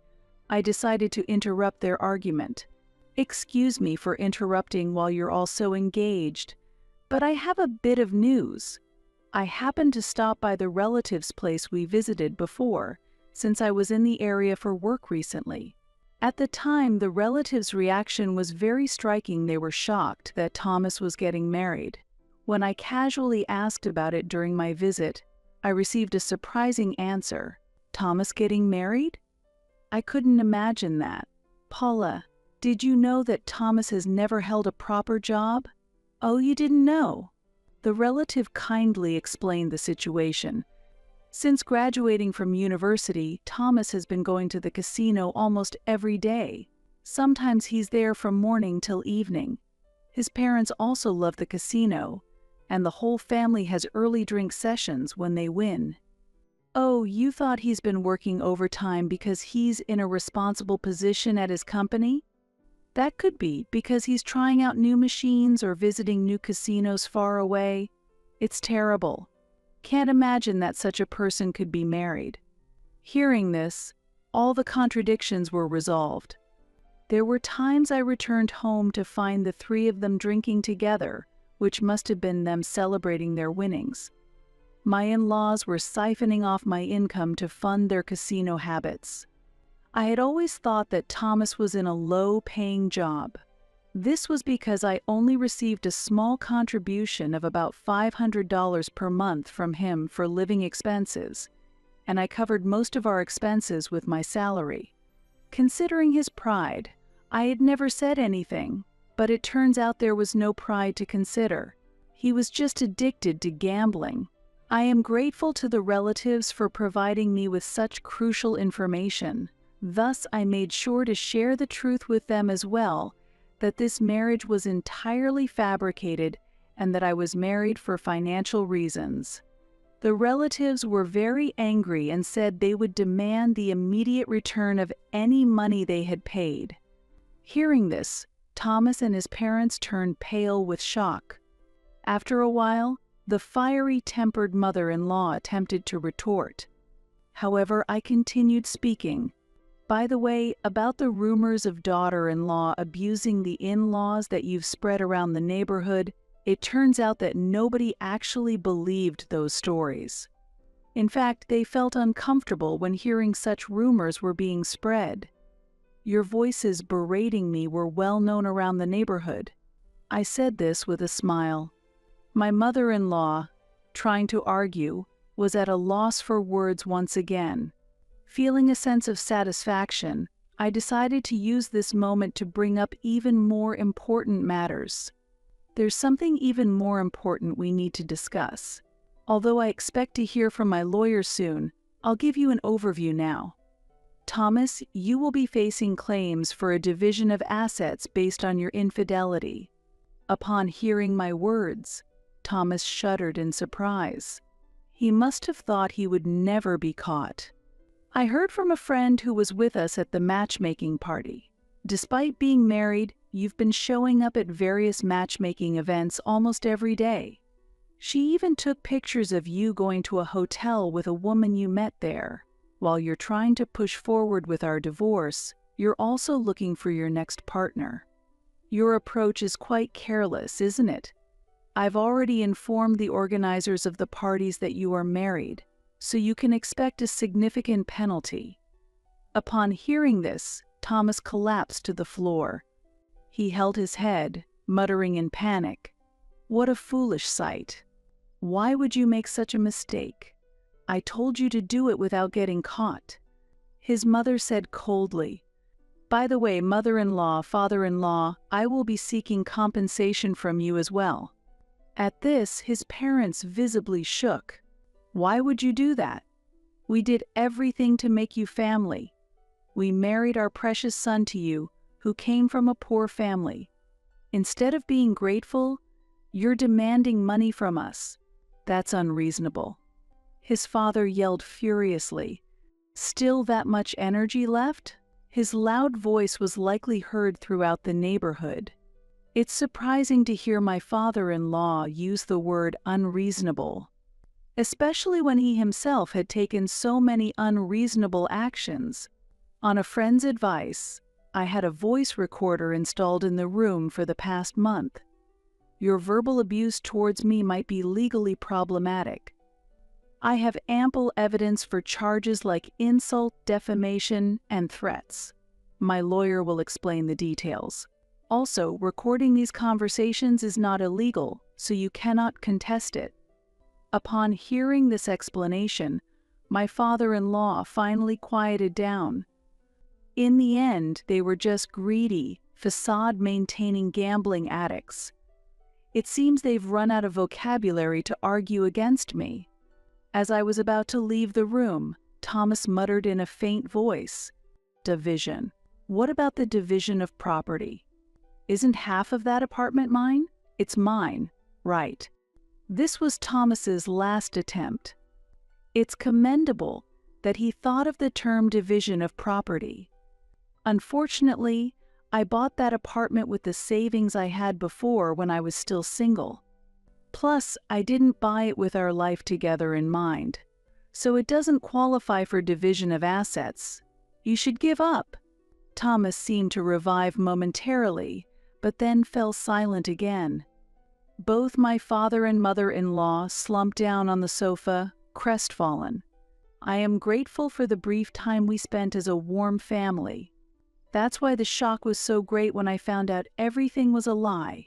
I decided to interrupt their argument. Excuse me for interrupting while you're all so engaged, but I have a bit of news. I happened to stop by the relative's place we visited before, since I was in the area for work recently. At the time, the relative's reaction was very striking. They were shocked that Thomas was getting married. When I casually asked about it during my visit, I received a surprising answer. Thomas getting married? I couldn't imagine that. Paula, did you know that Thomas has never held a proper job? Oh, you didn't know? The relative kindly explained the situation. Since graduating from university, Thomas has been going to the casino almost every day. Sometimes he's there from morning till evening. His parents also love the casino, and the whole family has early drink sessions when they win. Oh, you thought he's been working overtime because he's in a responsible position at his company? That could be because he's trying out new machines or visiting new casinos far away. It's terrible. Can't imagine that such a person could be married." Hearing this, all the contradictions were resolved. There were times I returned home to find the three of them drinking together, which must have been them celebrating their winnings. My in-laws were siphoning off my income to fund their casino habits. I had always thought that Thomas was in a low-paying job. This was because I only received a small contribution of about $500 per month from him for living expenses, and I covered most of our expenses with my salary. Considering his pride, I had never said anything, but it turns out there was no pride to consider. He was just addicted to gambling. I am grateful to the relatives for providing me with such crucial information. Thus, I made sure to share the truth with them as well, that this marriage was entirely fabricated and that I was married for financial reasons. The relatives were very angry and said they would demand the immediate return of any money they had paid. Hearing this, Thomas and his parents turned pale with shock. After a while, the fiery-tempered mother-in-law attempted to retort. However, I continued speaking. "By the way, about the rumors of daughter-in-law abusing the in-laws that you've spread around the neighborhood, it turns out that nobody actually believed those stories. In fact, they felt uncomfortable when hearing such rumors were being spread. Your voices berating me were well known around the neighborhood." I said this with a smile. My mother-in-law, trying to argue, was at a loss for words once again. Feeling a sense of satisfaction, I decided to use this moment to bring up even more important matters. There's something even more important we need to discuss. Although I expect to hear from my lawyer soon, I'll give you an overview now. Thomas, you will be facing claims for a division of assets based on your infidelity. Upon hearing my words, Thomas shuddered in surprise. He must have thought he would never be caught. "I heard from a friend who was with us at the matchmaking party. Despite being married, you've been showing up at various matchmaking events almost every day. She even took pictures of you going to a hotel with a woman you met there. While you're trying to push forward with our divorce, you're also looking for your next partner. Your approach is quite careless, isn't it? I've already informed the organizers of the parties that you are married, so you can expect a significant penalty." Upon hearing this, Thomas collapsed to the floor. He held his head, muttering in panic, "What a foolish sight. Why would you make such a mistake? I told you to do it without getting caught." His mother said coldly, "By the way, mother-in-law, father-in-law, I will be seeking compensation from you as well." At this, his parents visibly shook. "Why would you do that? We did everything to make you family. We married our precious son to you, who came from a poor family. Instead of being grateful, you're demanding money from us. That's unreasonable." His father yelled furiously. Still that much energy left? His loud voice was likely heard throughout the neighborhood. It's surprising to hear my father-in-law use the word unreasonable, especially when he himself had taken so many unreasonable actions. On a friend's advice, I had a voice recorder installed in the room for the past month. Your verbal abuse towards me might be legally problematic. I have ample evidence for charges like insult, defamation, and threats. My lawyer will explain the details. Also, recording these conversations is not illegal, so you cannot contest it. Upon hearing this explanation, my father-in-law finally quieted down. In the end, they were just greedy, facade-maintaining gambling addicts. It seems they've run out of vocabulary to argue against me. As I was about to leave the room, Thomas muttered in a faint voice, "Division. What about the division of property? Isn't half of that apartment mine? It's mine, right?" This was Thomas's last attempt. It's commendable that he thought of the term division of property. Unfortunately, I bought that apartment with the savings I had before when I was still single. Plus, I didn't buy it with our life together in mind. So it doesn't qualify for division of assets. You should give up." Thomas seemed to revive momentarily, but then fell silent again. Both my father and mother-in-law slumped down on the sofa, crestfallen. I am grateful for the brief time we spent as a warm family. That's why the shock was so great when I found out everything was a lie.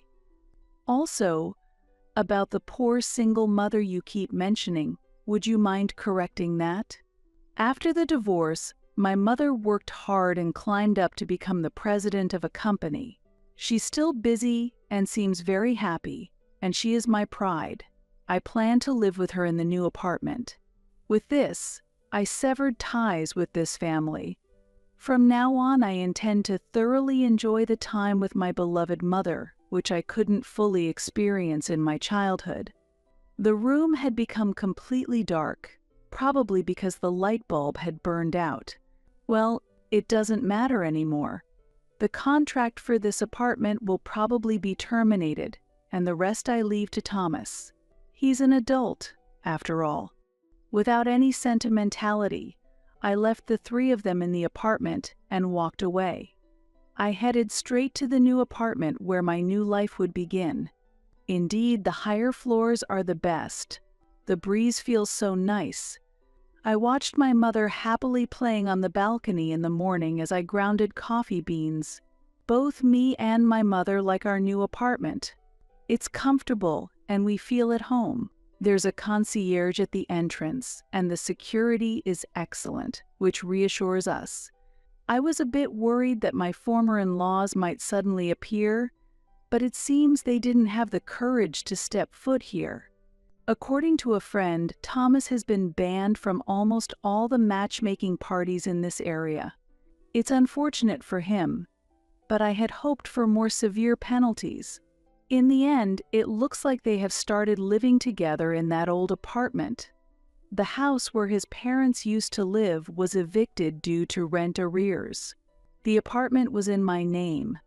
Also, about the poor single mother you keep mentioning, would you mind correcting that? After the divorce, my mother worked hard and climbed up to become the president of a company. She's still busy and seems very happy, and she is my pride. I plan to live with her in the new apartment. With this, I severed ties with this family. From now on, I intend to thoroughly enjoy the time with my beloved mother, which I couldn't fully experience in my childhood. The room had become completely dark, probably because the light bulb had burned out. Well, it doesn't matter anymore. The contract for this apartment will probably be terminated, and the rest I leave to Thomas. He's an adult, after all. Without any sentimentality, I left the three of them in the apartment and walked away. I headed straight to the new apartment where my new life would begin. Indeed, the higher floors are the best. The breeze feels so nice. I watched my mother happily playing on the balcony in the morning as I grounded coffee beans. Both me and my mother like our new apartment. It's comfortable and we feel at home. There's a concierge at the entrance, and the security is excellent, which reassures us. I was a bit worried that my former in-laws might suddenly appear, but it seems they didn't have the courage to step foot here. According to a friend, Thomas has been banned from almost all the matchmaking parties in this area. It's unfortunate for him, but I had hoped for more severe penalties. In the end, it looks like they have started living together in that old apartment. The house where his parents used to live was evicted due to rent arrears. The apartment was in my name,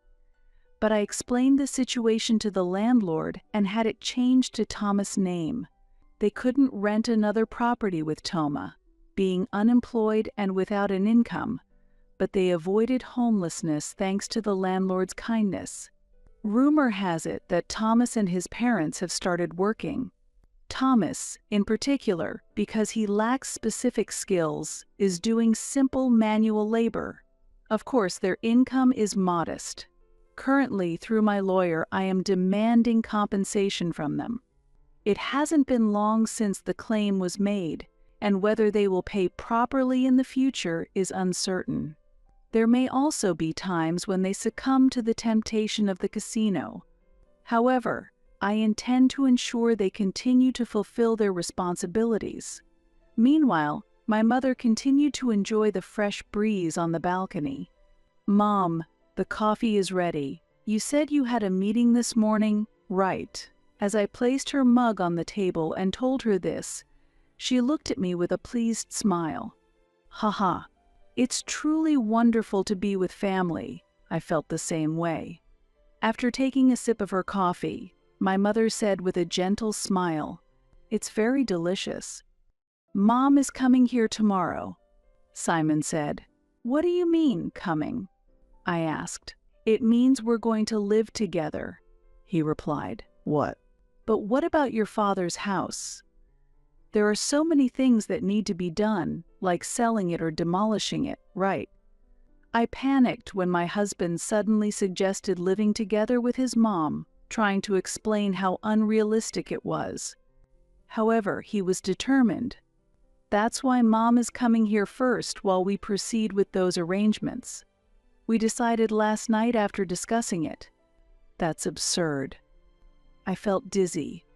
but I explained the situation to the landlord and had it changed to Thomas' name. They couldn't rent another property with Toma, being unemployed and without an income, but they avoided homelessness thanks to the landlord's kindness. Rumor has it that Thomas and his parents have started working. Thomas, in particular, because he lacks specific skills, is doing simple manual labor. Of course, their income is modest. Currently, through my lawyer, I am demanding compensation from them. It hasn't been long since the claim was made, and whether they will pay properly in the future is uncertain. There may also be times when they succumb to the temptation of the casino. However, I intend to ensure they continue to fulfill their responsibilities. Meanwhile, my mother continued to enjoy the fresh breeze on the balcony. "Mom, the coffee is ready. You said you had a meeting this morning, right?" As I placed her mug on the table and told her this, she looked at me with a pleased smile. "Haha. It's truly wonderful to be with family." I felt the same way. After taking a sip of her coffee, my mother said with a gentle smile, "It's very delicious." "Mom is coming here tomorrow," Simon said. "What do you mean, coming?" I asked. "It means we're going to live together," he replied. "What?" "But what about your father's house? There are so many things that need to be done, like selling it or demolishing it, right?" I panicked when my husband suddenly suggested living together with his mom, trying to explain how unrealistic it was. However, he was determined. "That's why Mom is coming here first while we proceed with those arrangements. We decided last night after discussing it." That's absurd. I felt dizzy.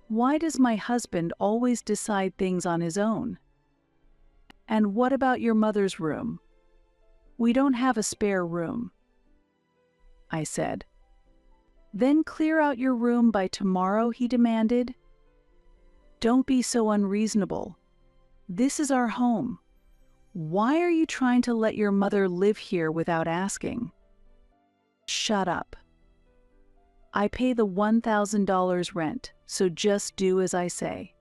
Why does my husband always decide things on his own? "And what about your mother's room?" "We don't have a spare room," I said. "Then clear out your room by tomorrow," he demanded. "Don't be so unreasonable. This is our home. Why are you trying to let your mother live here without asking?" "Shut up." I pay the $1,000 rent, so just do as I say.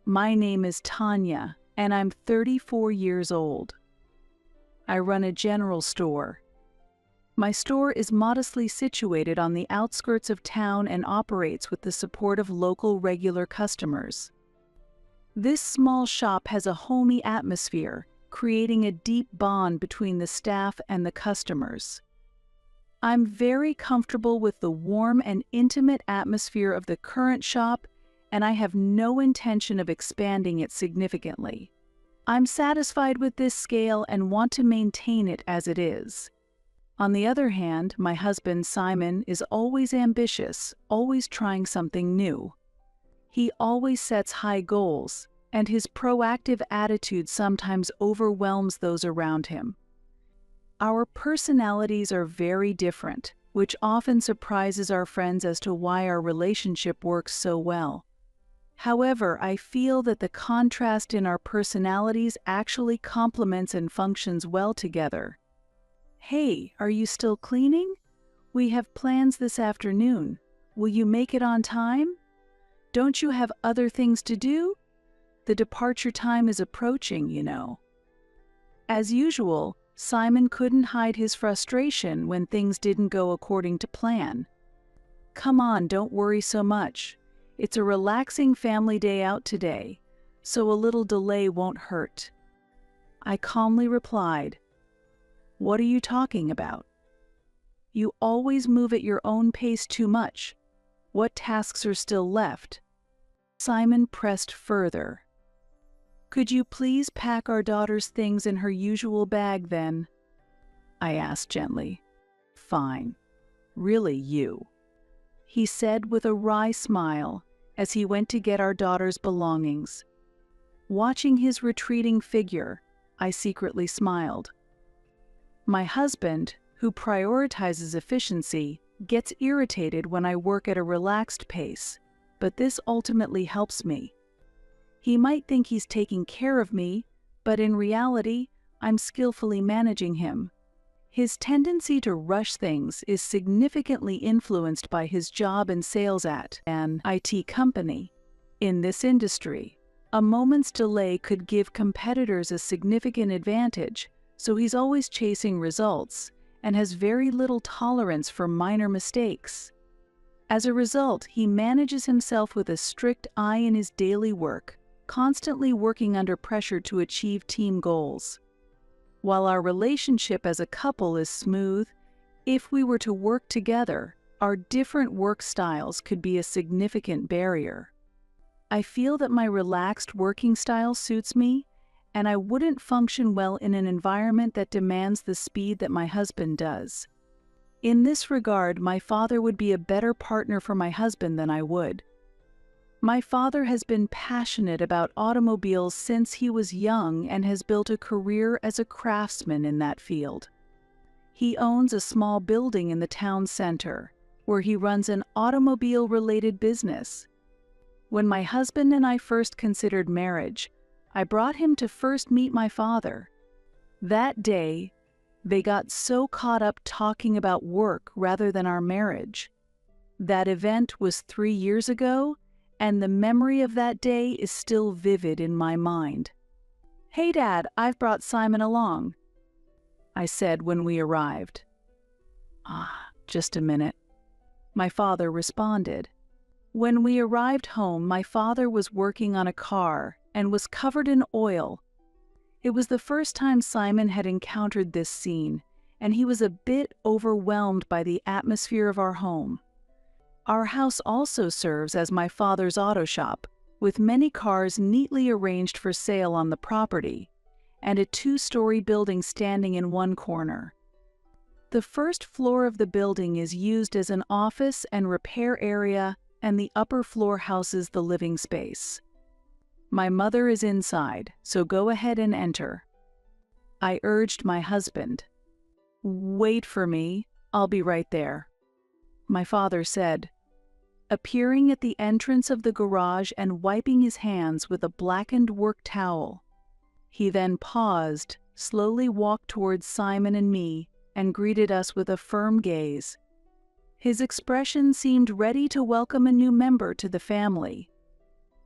My name is Tanya, and I'm 34 years old. I run a general store. My store is modestly situated on the outskirts of town and operates with the support of local regular customers. This small shop has a homey atmosphere, creating a deep bond between the staff and the customers. I'm very comfortable with the warm and intimate atmosphere of the current shop, and I have no intention of expanding it significantly. I'm satisfied with this scale and want to maintain it as it is. On the other hand, my husband Simon is always ambitious, always trying something new. He always sets high goals, and his proactive attitude sometimes overwhelms those around him. Our personalities are very different, which often surprises our friends as to why our relationship works so well. However, I feel that the contrast in our personalities actually complements and functions well together. Hey, are you still cleaning? We have plans this afternoon. Will you make it on time? Don't you have other things to do? The departure time is approaching, you know. As usual, Simon couldn't hide his frustration when things didn't go according to plan. Come on, don't worry so much. It's a relaxing family day out today, so a little delay won't hurt. I calmly replied, "What are you talking about? You always move at your own pace too much. What tasks are still left?" Simon pressed further. "Could you please pack our daughter's things in her usual bag then?" I asked gently. "Fine. Really, you," he said with a wry smile as he went to get our daughter's belongings. Watching his retreating figure, I secretly smiled. My husband, who prioritizes efficiency, gets irritated when I work at a relaxed pace, but this ultimately helps me. He might think he's taking care of me, but in reality, I'm skillfully managing him. His tendency to rush things is significantly influenced by his job and sales at an IT company. In this industry, a moment's delay could give competitors a significant advantage, so he's always chasing results and has very little tolerance for minor mistakes. As a result, he manages himself with a strict eye in his daily work, constantly working under pressure to achieve team goals. While our relationship as a couple is smooth, if we were to work together, our different work styles could be a significant barrier. I feel that my relaxed working style suits me, and I wouldn't function well in an environment that demands the speed that my husband does. In this regard, my father would be a better partner for my husband than I would. My father has been passionate about automobiles since he was young and has built a career as a craftsman in that field. He owns a small building in the town center, where he runs an automobile-related business. When my husband and I first considered marriage, I brought him to first meet my father. That day, they got so caught up talking about work rather than our marriage. That event was 3 years ago, and the memory of that day is still vivid in my mind. "Hey, Dad, I've brought Simon along," I said when we arrived. Just a minute," my father responded. When we arrived home, my father was working on a car and was covered in oil. It was the first time Simon had encountered this scene, and he was a bit overwhelmed by the atmosphere of our home. Our house also serves as my father's auto shop, with many cars neatly arranged for sale on the property, and a 2-story building standing in one corner. The first floor of the building is used as an office and repair area, and the upper floor houses the living space. My mother is inside, so go ahead and enter. I urged my husband. "Wait for me, I'll be right there," my father said, appearing at the entrance of the garage and wiping his hands with a blackened work towel. He then paused, slowly walked towards Simon and me, and greeted us with a firm gaze. His expression seemed ready to welcome a new member to the family.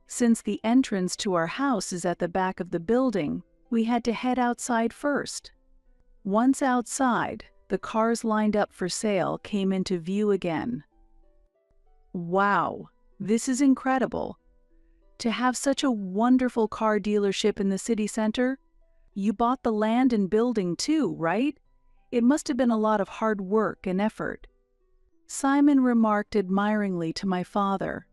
Since the entrance to our house is at the back of the building, we had to head outside first. Once outside, the cars lined up for sale came into view again. Wow, this is incredible. To have such a wonderful car dealership in the city center? You bought the land and building too, right? It must have been a lot of hard work and effort. Simon remarked admiringly to my father.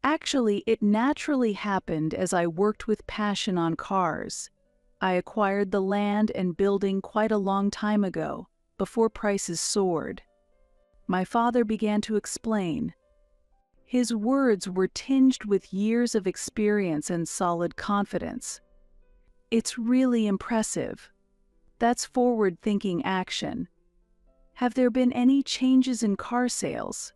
Actually, it naturally happened as I worked with passion on cars. I acquired the land and building quite a long time ago, before prices soared. My father began to explain. His words were tinged with years of experience and solid confidence. It's really impressive. That's forward-thinking action. Have there been any changes in car sales?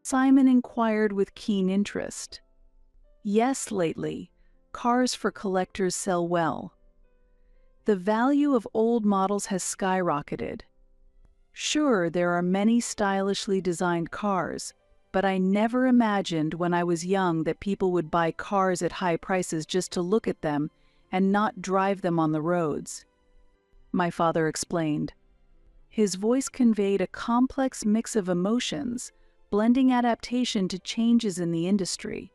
Simon inquired with keen interest. Yes, lately, cars for collectors sell well. The value of old models has skyrocketed. Sure, there are many stylishly designed cars, but I never imagined when I was young that people would buy cars at high prices just to look at them and not drive them on the roads. My father explained. His voice conveyed a complex mix of emotions, blending adaptation to changes in the industry.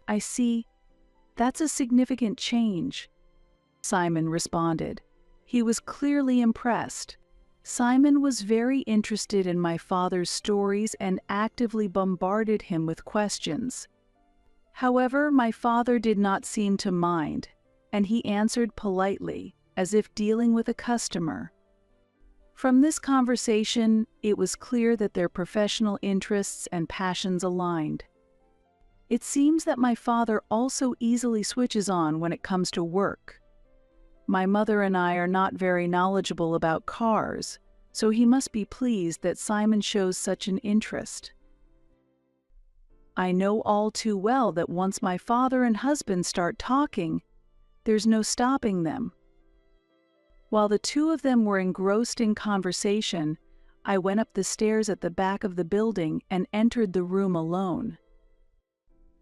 I see. That's a significant change, Simon responded. He was clearly impressed. Simon was very interested in my father's stories and actively bombarded him with questions. However, my father did not seem to mind, and he answered politely, as if dealing with a customer. From this conversation, it was clear that their professional interests and passions aligned. It seems that my father also easily switches on when it comes to work. My mother and I are not very knowledgeable about cars, so he must be pleased that Simon shows such an interest. I know all too well that once my father and husband start talking, there's no stopping them. While the two of them were engrossed in conversation, I went up the stairs at the back of the building and entered the room alone.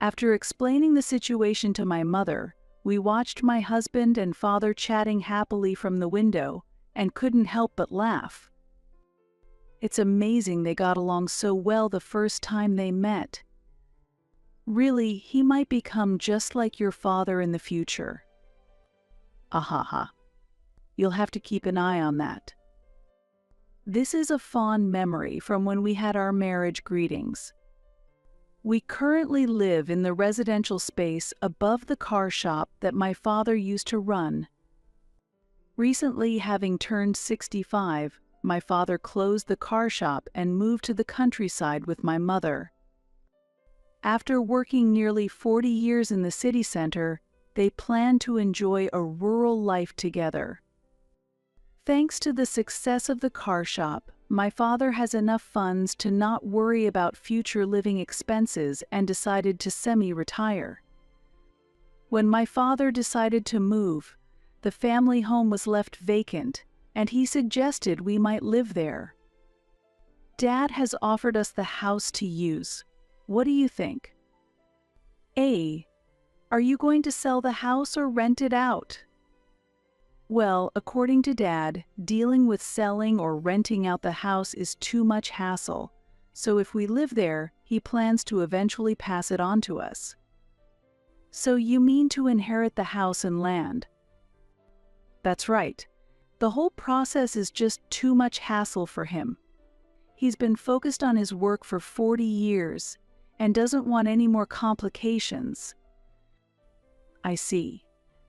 After explaining the situation to my mother, we watched my husband and father chatting happily from the window and couldn't help but laugh. It's amazing they got along so well the first time they met. Really, he might become just like your father in the future. Ahaha. You'll have to keep an eye on that. This is a fond memory from when we had our marriage greetings. We currently live in the residential space above the car shop that my father used to run. Recently, having turned 65, my father closed the car shop and moved to the countryside with my mother. After working nearly 40 years in the city center, they plan to enjoy a rural life together. Thanks to the success of the car shop, my father has enough funds to not worry about future living expenses and decided to semi-retire. When my father decided to move, the family home was left vacant, and he suggested we might live there. Dad has offered us the house to use. What do you think? A. Are you going to sell the house or rent it out? Well, according to Dad, dealing with selling or renting out the house is too much hassle, so if we live there, he plans to eventually pass it on to us. So you mean to inherit the house and land? That's right. The whole process is just too much hassle for him. He's been focused on his work for 40 years and doesn't want any more complications. I see.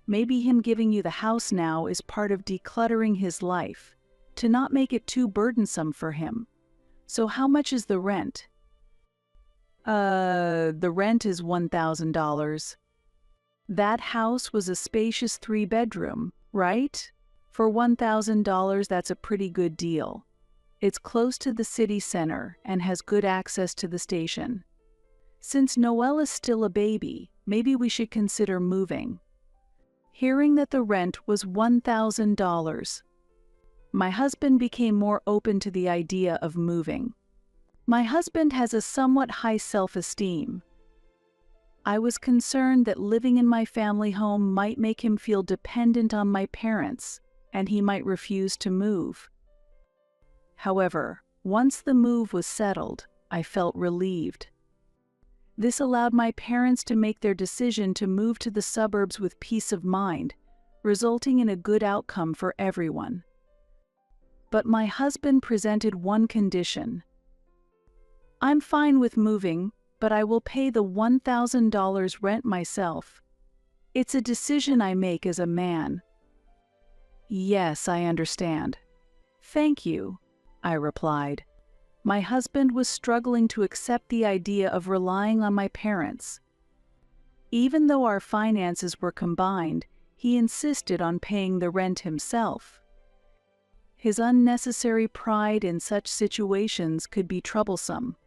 Maybe him giving you the house now is part of decluttering his life, to not make it too burdensome for him. So how much is the rent? The rent is $1,000. That house was a spacious 3-bedroom, right? For $1,000, that's a pretty good deal. It's close to the city center and has good access to the station. Since Noelle is still a baby, maybe we should consider moving. Hearing that the rent was $1,000, my husband became more open to the idea of moving. My husband has a somewhat high self-esteem. I was concerned that living in my family home might make him feel dependent on my parents, and he might refuse to move. However, once the move was settled, I felt relieved. This allowed my parents to make their decision to move to the suburbs with peace of mind, resulting in a good outcome for everyone. But my husband presented one condition. I'm fine with moving, but I will pay the $1,000 rent myself. It's a decision I make as a man. Yes, I understand. Thank you, I replied. My husband was struggling to accept the idea of relying on my parents. Even though our finances were combined, he insisted on paying the rent himself. His unnecessary pride in such situations could be troublesome.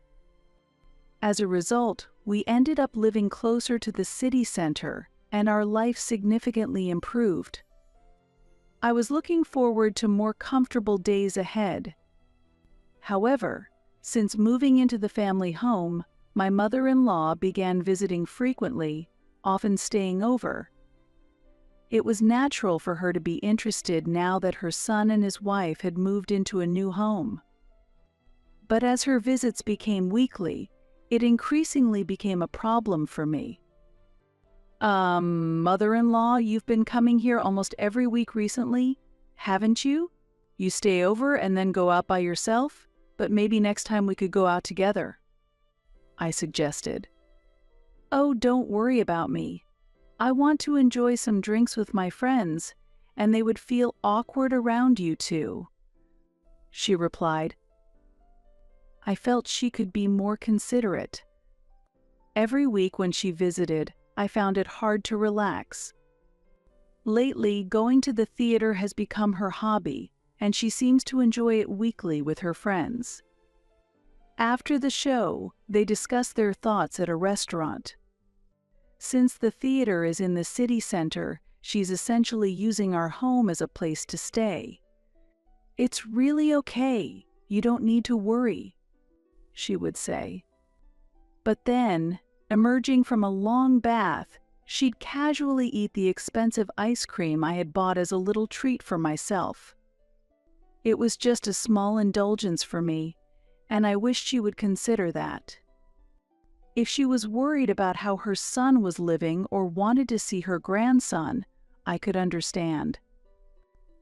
As a result, we ended up living closer to the city center, and our life significantly improved. I was looking forward to more comfortable days ahead. However, since moving into the family home, my mother-in-law began visiting frequently, often staying over. It was natural for her to be interested now that her son and his wife had moved into a new home. But as her visits became weekly, it increasingly became a problem for me. Mother-in-law, you've been coming here almost every week recently, haven't you? You stay over and then go out by yourself, but maybe next time we could go out together, I suggested. Oh, don't worry about me. I want to enjoy some drinks with my friends, and they would feel awkward around you two, she replied. I felt she could be more considerate. Every week when she visited, I found it hard to relax. Lately, going to the theater has become her hobby, and she seems to enjoy it weekly with her friends. After the show, they discuss their thoughts at a restaurant. Since the theater is in the city center, she's essentially using our home as a place to stay. It's really okay, you don't need to worry, she would say. But then, emerging from a long bath, she'd casually eat the expensive ice cream I had bought as a little treat for myself. It was just a small indulgence for me, and I wished she would consider that. If she was worried about how her son was living or wanted to see her grandson, I could understand.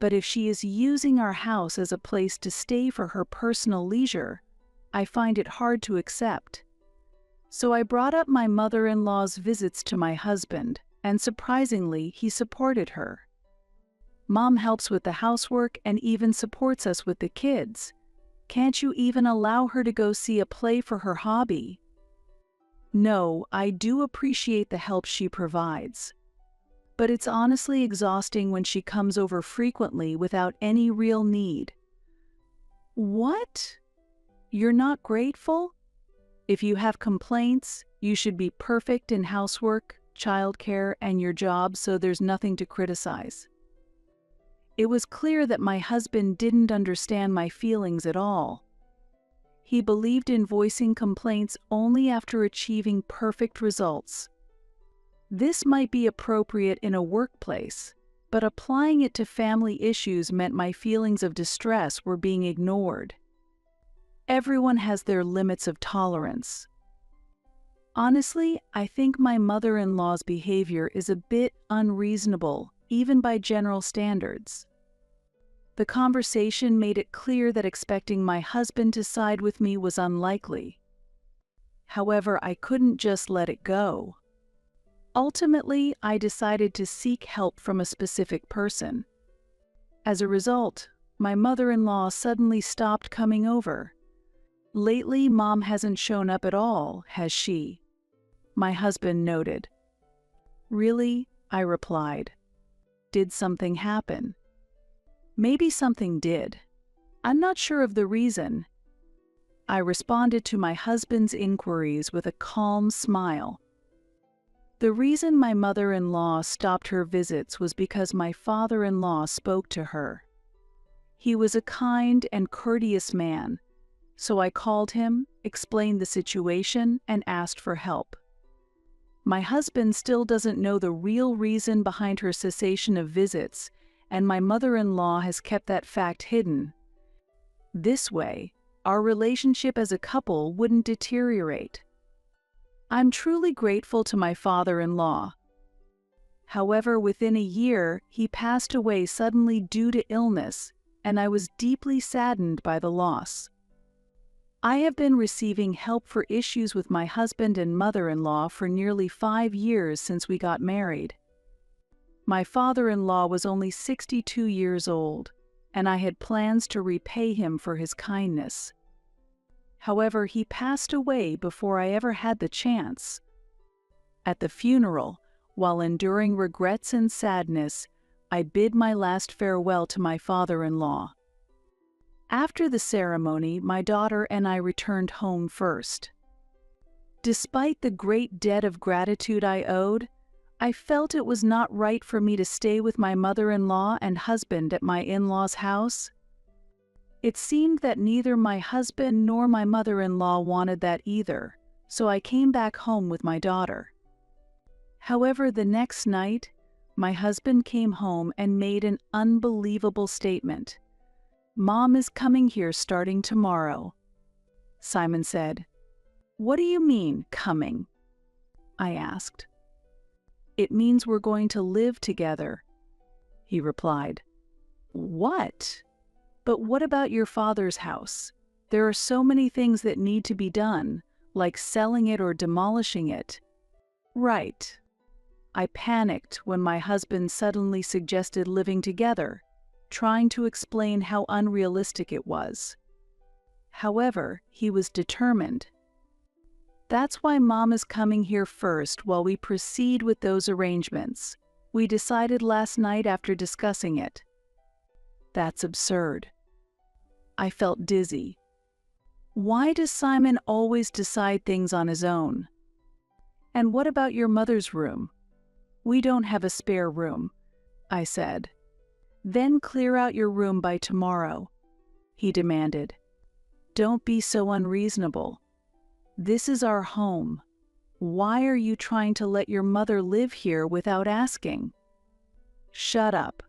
But if she is using our house as a place to stay for her personal leisure, I find it hard to accept. So I brought up my mother-in-law's visits to my husband, and surprisingly, he supported her. Mom helps with the housework and even supports us with the kids. Can't you even allow her to go see a play for her hobby? No, I do appreciate the help she provides. But it's honestly exhausting when she comes over frequently without any real need. What? You're not grateful? If you have complaints, you should be perfect in housework, childcare, and your job, so there's nothing to criticize. It was clear that my husband didn't understand my feelings at all. He believed in voicing complaints only after achieving perfect results. This might be appropriate in a workplace, but applying it to family issues meant my feelings of distress were being ignored. Everyone has their limits of tolerance. Honestly, I think my mother-in-law's behavior is a bit unreasonable, even by general standards. The conversation made it clear that expecting my husband to side with me was unlikely. However, I couldn't just let it go. Ultimately, I decided to seek help from a specific person. As a result, my mother-in-law suddenly stopped coming over. Lately, Mom hasn't shown up at all, has she? My husband noted. Really? I replied. Did something happen? Maybe something did. I'm not sure of the reason. I responded to my husband's inquiries with a calm smile. The reason my mother-in-law stopped her visits was because my father-in-law spoke to her. He was a kind and courteous man, So I called him, explained the situation, and asked for help. My husband still doesn't know the real reason behind her cessation of visits, and my mother-in-law has kept that fact hidden. This way, our relationship as a couple wouldn't deteriorate. I'm truly grateful to my father-in-law. However, within a year, he passed away suddenly due to illness, and I was deeply saddened by the loss. I have been receiving help for issues with my husband and mother-in-law for nearly 5 years since we got married. My father-in-law was only 62 years old, and I had plans to repay him for his kindness. However, he passed away before I ever had the chance. At the funeral, while enduring regrets and sadness, I bid my last farewell to my father-in-law. After the ceremony, my daughter and I returned home first. Despite the great debt of gratitude I owed, I felt it was not right for me to stay with my mother-in-law and husband at my in-laws' house. It seemed that neither my husband nor my mother-in-law wanted that either, so I came back home with my daughter. However, the next night, my husband came home and made an unbelievable statement. "Mom is coming here starting tomorrow." Simon said. "What do you mean, coming?" I asked. "It means we're going to live together," he replied. "What? But what about your father's house? There are so many things that need to be done, like selling it or demolishing it." "Right." I panicked when my husband suddenly suggested living together, trying to explain how unrealistic it was. However, he was determined. "That's why Mom is coming here first while we proceed with those arrangements. We decided last night after discussing it." That's absurd. I felt dizzy. Why does Simon always decide things on his own? "And what about your mother's room?" "We don't have a spare room," I said. "Then clear out your room by tomorrow," he demanded. "Don't be so unreasonable. This is our home. Why are you trying to let your mother live here without asking?" "Shut up.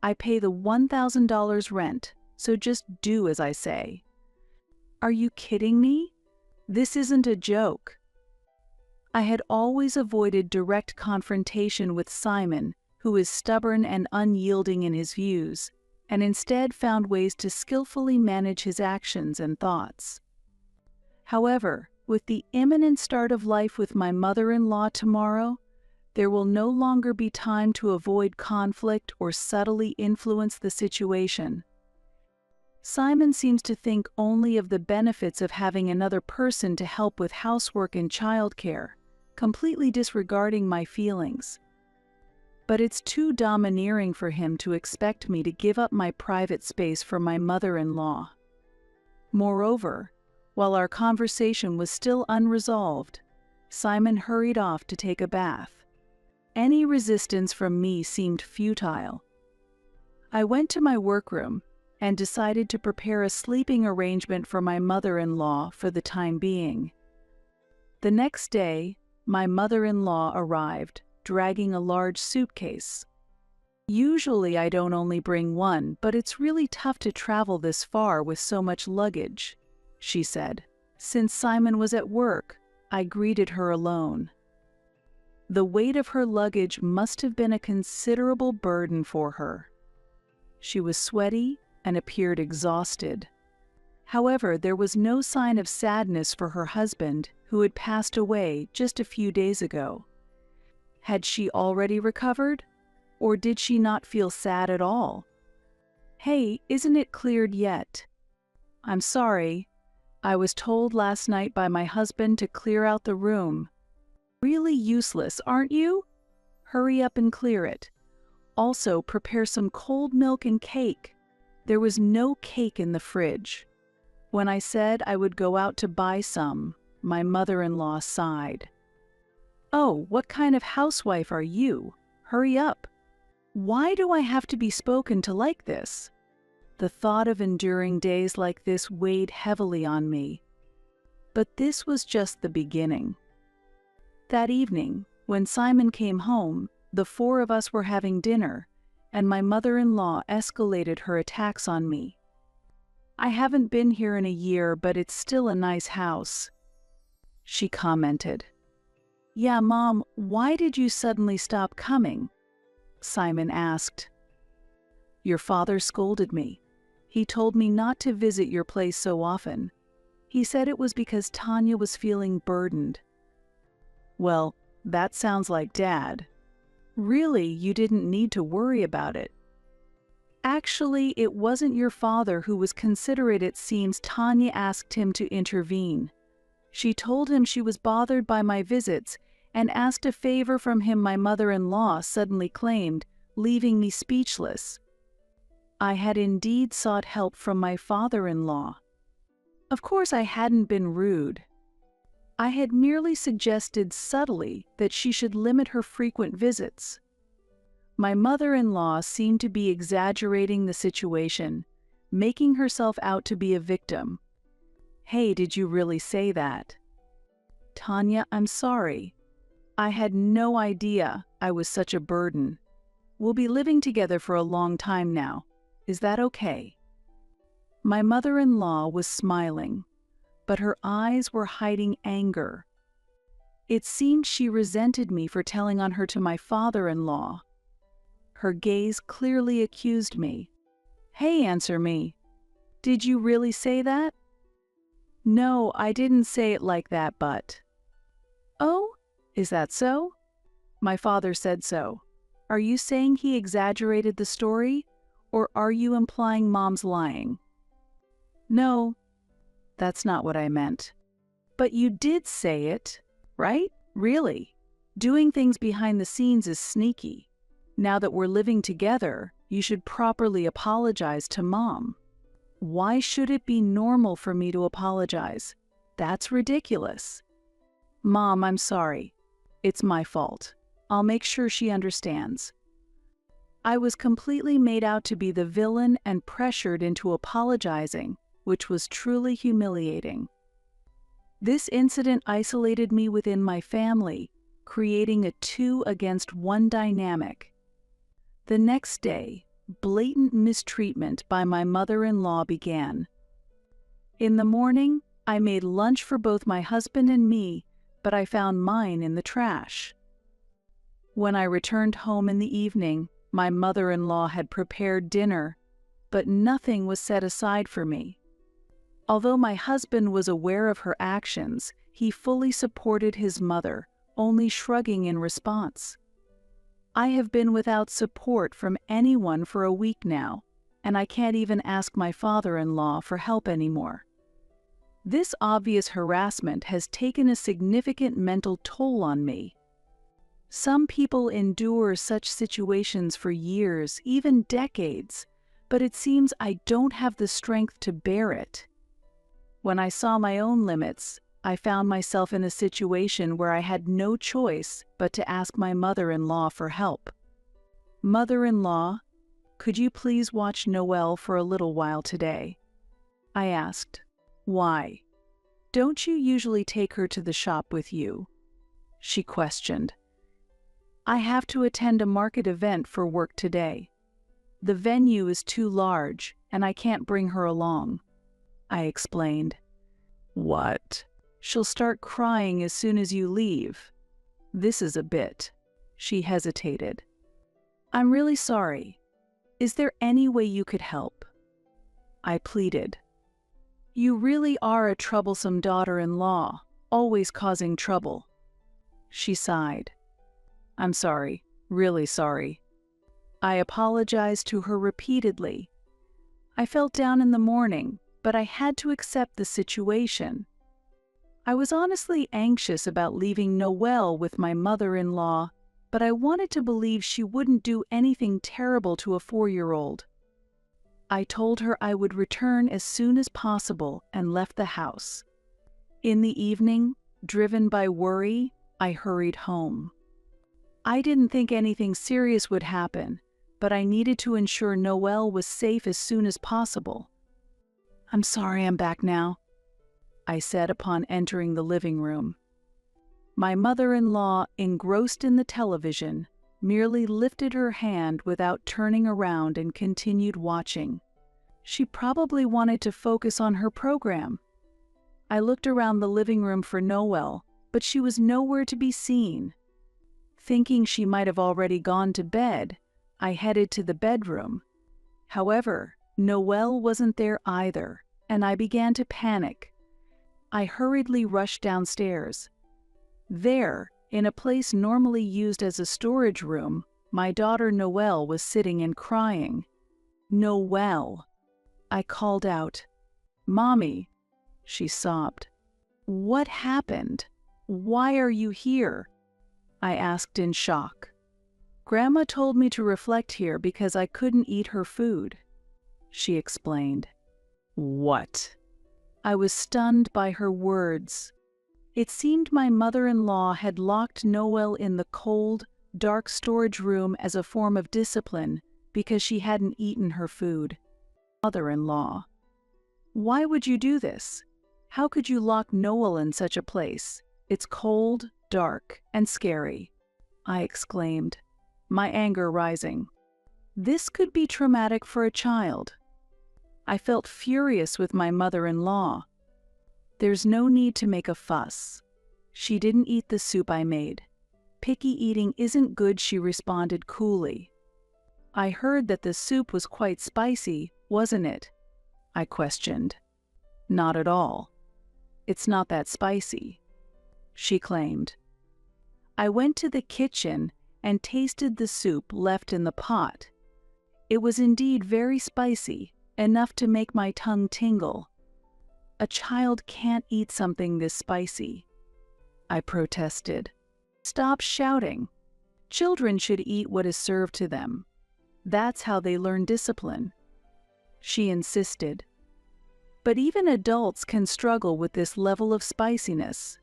I pay the $1,000 rent, so just do as I say." "Are you kidding me? This isn't a joke." I had always avoided direct confrontation with Simon, who is stubborn and unyielding in his views, and instead found ways to skillfully manage his actions and thoughts. However, with the imminent start of life with my mother-in-law tomorrow, there will no longer be time to avoid conflict or subtly influence the situation. Simon seems to think only of the benefits of having another person to help with housework and childcare, completely disregarding my feelings. But it's too domineering for him to expect me to give up my private space for my mother-in-law. Moreover, while our conversation was still unresolved, Simon hurried off to take a bath. Any resistance from me seemed futile. I went to my workroom and decided to prepare a sleeping arrangement for my mother-in-law for the time being. The next day, my mother-in-law arrived, dragging a large suitcase. "Usually I don't only bring one, but it's really tough to travel this far with so much luggage," she said. Since Simon was at work, I greeted her alone. The weight of her luggage must have been a considerable burden for her. She was sweaty and appeared exhausted. However, there was no sign of sadness for her husband, who had passed away just a few days ago. Had she already recovered? Or did she not feel sad at all? "Hey, isn't it cleared yet?" "I'm sorry. I was told last night by my husband to clear out the room." "Really useless, aren't you? Hurry up and clear it. Also, prepare some cold milk and cake." There was no cake in the fridge. When I said I would go out to buy some, my mother-in-law sighed. "Oh, what kind of housewife are you? Hurry up. Why do I have to be spoken to like this?" The thought of enduring days like this weighed heavily on me. But this was just the beginning. That evening, when Simon came home, the four of us were having dinner, and my mother-in-law escalated her attacks on me. "I haven't been here in a year, but it's still a nice house," she commented. "Yeah, Mom, why did you suddenly stop coming?" Simon asked. "Your father scolded me. He told me not to visit your place so often. He said it was because Tanya was feeling burdened." "Well, that sounds like Dad. Really, you didn't need to worry about it." "Actually, it wasn't your father who was considerate. It seems Tanya asked him to intervene. She told him she was bothered by my visits and asked a favor from him," my mother-in-law suddenly claimed, leaving me speechless. I had indeed sought help from my father-in-law. Of course, I hadn't been rude. I had merely suggested subtly that she should limit her frequent visits. My mother-in-law seemed to be exaggerating the situation, making herself out to be a victim. "Hey, did you really say that?" "Tanya, I'm sorry. I had no idea I was such a burden. We'll be living together for a long time now. Is that okay?" My mother-in-law was smiling, but her eyes were hiding anger. It seemed she resented me for telling on her to my father-in-law. Her gaze clearly accused me. "Hey, answer me. Did you really say that?" "No, I didn't say it like that, but..." "Oh, is that so? My father said so. Are you saying he exaggerated the story, or are you implying Mom's lying?" "No, that's not what I meant." "But you did say it, right? Really? Doing things behind the scenes is sneaky. Now that we're living together, you should properly apologize to Mom." "Why should it be normal for me to apologize? That's ridiculous." "Mom, I'm sorry. It's my fault. I'll make sure she understands." I was completely made out to be the villain and pressured into apologizing, which was truly humiliating. This incident isolated me within my family, creating a 2-against-1 dynamic. The next day, blatant mistreatment by my mother-in-law began. In the morning, I made lunch for both my husband and me, but I found mine in the trash. When I returned home in the evening, my mother-in-law had prepared dinner, but nothing was set aside for me. Although my husband was aware of her actions, he fully supported his mother, only shrugging in response. I have been without support from anyone for a week now, and I can't even ask my father-in-law for help anymore. This obvious harassment has taken a significant mental toll on me. Some people endure such situations for years, even decades, but it seems I don't have the strength to bear it. When I saw my own limits, I found myself in a situation where I had no choice but to ask my mother-in-law for help. "Mother-in-law, could you please watch Noelle for a little while today?" I asked. "Why? Don't you usually take her to the shop with you?" she questioned. "I have to attend a market event for work today. The venue is too large, and I can't bring her along," I explained. "What? She'll start crying as soon as you leave. This is a bit." She hesitated. "I'm really sorry. Is there any way you could help?" I pleaded. "You really are a troublesome daughter-in-law, always causing trouble." She sighed. "I'm sorry, really sorry." I apologized to her repeatedly. I felt down in the morning, but I had to accept the situation. I was honestly anxious about leaving Noelle with my mother-in-law, but I wanted to believe she wouldn't do anything terrible to a 4-year-old. I told her I would return as soon as possible and left the house. In the evening, driven by worry, I hurried home. I didn't think anything serious would happen, but I needed to ensure Noelle was safe as soon as possible. "I'm sorry I'm back now," I said upon entering the living room. My mother-in-law, engrossed in the television, merely lifted her hand without turning around and continued watching. She probably wanted to focus on her program. I looked around the living room for Noelle, but she was nowhere to be seen. Thinking she might have already gone to bed, I headed to the bedroom. However, Noelle wasn't there either, and I began to panic. I hurriedly rushed downstairs. There, in a place normally used as a storage room, my daughter Noelle was sitting and crying. "Noelle!" I called out. "Mommy!" she sobbed. "What happened? Why are you here?" I asked in shock. "Grandma told me to reflect here because I couldn't eat her food," she explained. "What?" I was stunned by her words. It seemed my mother-in-law had locked Noelle in the cold, dark storage room as a form of discipline because she hadn't eaten her food. Mother-in-law. "Why would you do this? How could you lock Noelle in such a place? It's cold, dark, and scary," I exclaimed, my anger rising. This could be traumatic for a child. I felt furious with my mother-in-law. "There's no need to make a fuss. She didn't eat the soup I made. Picky eating isn't good," she responded coolly. "I heard that the soup was quite spicy, wasn't it?" I questioned. "Not at all. It's not that spicy," she claimed. I went to the kitchen and tasted the soup left in the pot. It was indeed very spicy, enough to make my tongue tingle. "A child can't eat something this spicy," I protested. "Stop shouting. Children should eat what is served to them. That's how they learn discipline," she insisted. "But even adults can struggle with this level of spiciness,"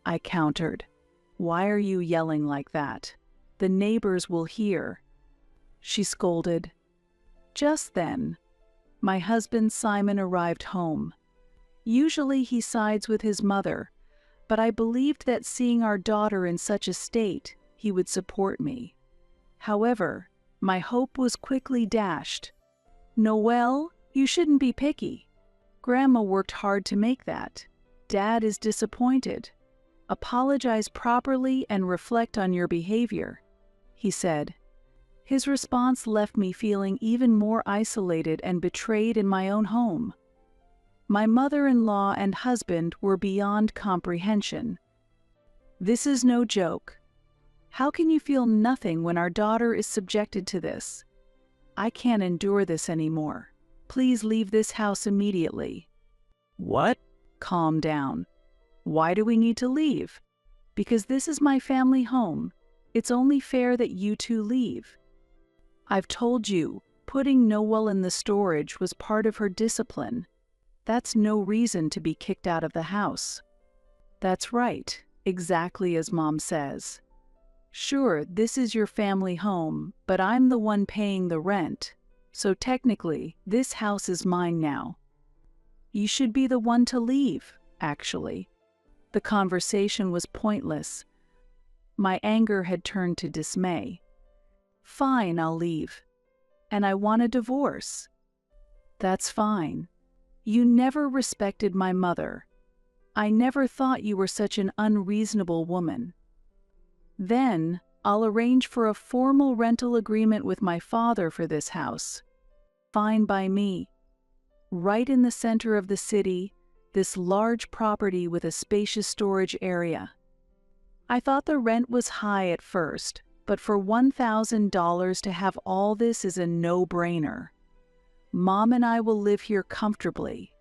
I countered. "Why are you yelling like that? The neighbors will hear," she scolded. Just then, my husband Simon arrived home. Usually he sides with his mother, but I believed that seeing our daughter in such a state, he would support me. However, my hope was quickly dashed. "Noelle, you shouldn't be picky. Grandma worked hard to make that. Dad is disappointed. Apologize properly and reflect on your behavior," he said. His response left me feeling even more isolated and betrayed in my own home. My mother-in-law and husband were beyond comprehension. "This is no joke. How can you feel nothing when our daughter is subjected to this? I can't endure this anymore. Please leave this house immediately." "What?" "Calm down. Why do we need to leave?" "Because this is my family home. It's only fair that you two leave. I've told you, putting Noelle in the storage was part of her discipline. That's no reason to be kicked out of the house." "That's right, exactly as Mom says. Sure, this is your family home, but I'm the one paying the rent, so technically, this house is mine now. You should be the one to leave, actually." The conversation was pointless. My anger had turned to dismay. "Fine, I'll leave. And I want a divorce." "That's fine. You never respected my mother. I never thought you were such an unreasonable woman. Then, I'll arrange for a formal rental agreement with my father for this house. Fine by me. Right in the center of the city, this large property with a spacious storage area. I thought the rent was high at first, but for $1,000 to have all this is a no-brainer. Mom and I will live here comfortably."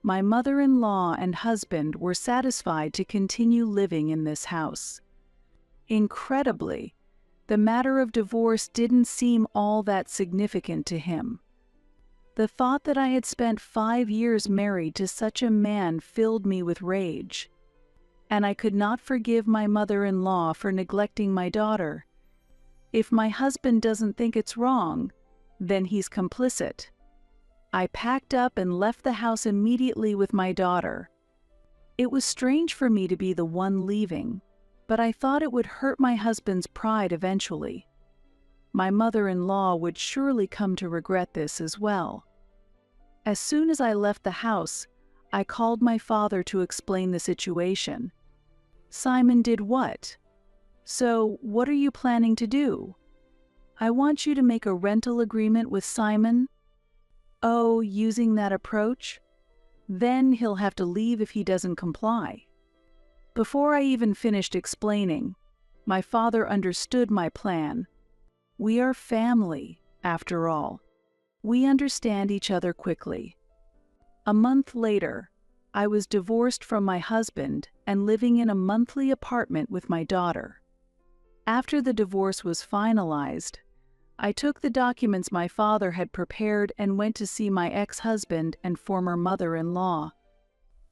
My mother-in-law and husband were satisfied to continue living in this house. Incredibly, the matter of divorce didn't seem all that significant to him. The thought that I had spent 5 years married to such a man filled me with rage. And I could not forgive my mother-in-law for neglecting my daughter. If my husband doesn't think it's wrong, then he's complicit. I packed up and left the house immediately with my daughter. It was strange for me to be the one leaving, but I thought it would hurt my husband's pride eventually. My mother-in-law would surely come to regret this as well. As soon as I left the house, I called my father to explain the situation. Simon did what? So, what are you planning to do? I want you to make a rental agreement with Simon. Oh, using that approach? Then he'll have to leave if he doesn't comply. Before I even finished explaining, my father understood my plan. We are family, after all. We understand each other quickly. A month later, I was divorced from my husband and living in a monthly apartment with my daughter. After the divorce was finalized, I took the documents my father had prepared and went to see my ex-husband and former mother-in-law.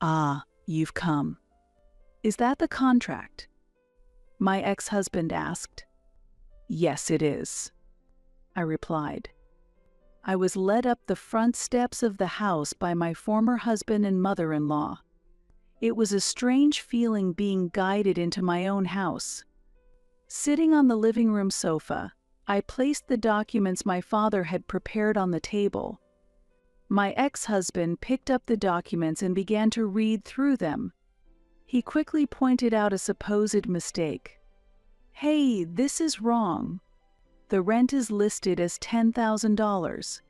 "Ah, you've come. Is that the contract?" my ex-husband asked. "Yes, it is," I replied. I was led up the front steps of the house by my former husband and mother-in-law. It was a strange feeling being guided into my own house. Sitting on the living room sofa, I placed the documents my father had prepared on the table. My ex-husband picked up the documents and began to read through them. He quickly pointed out a supposed mistake. "Hey, this is wrong. The rent is listed as $10,000.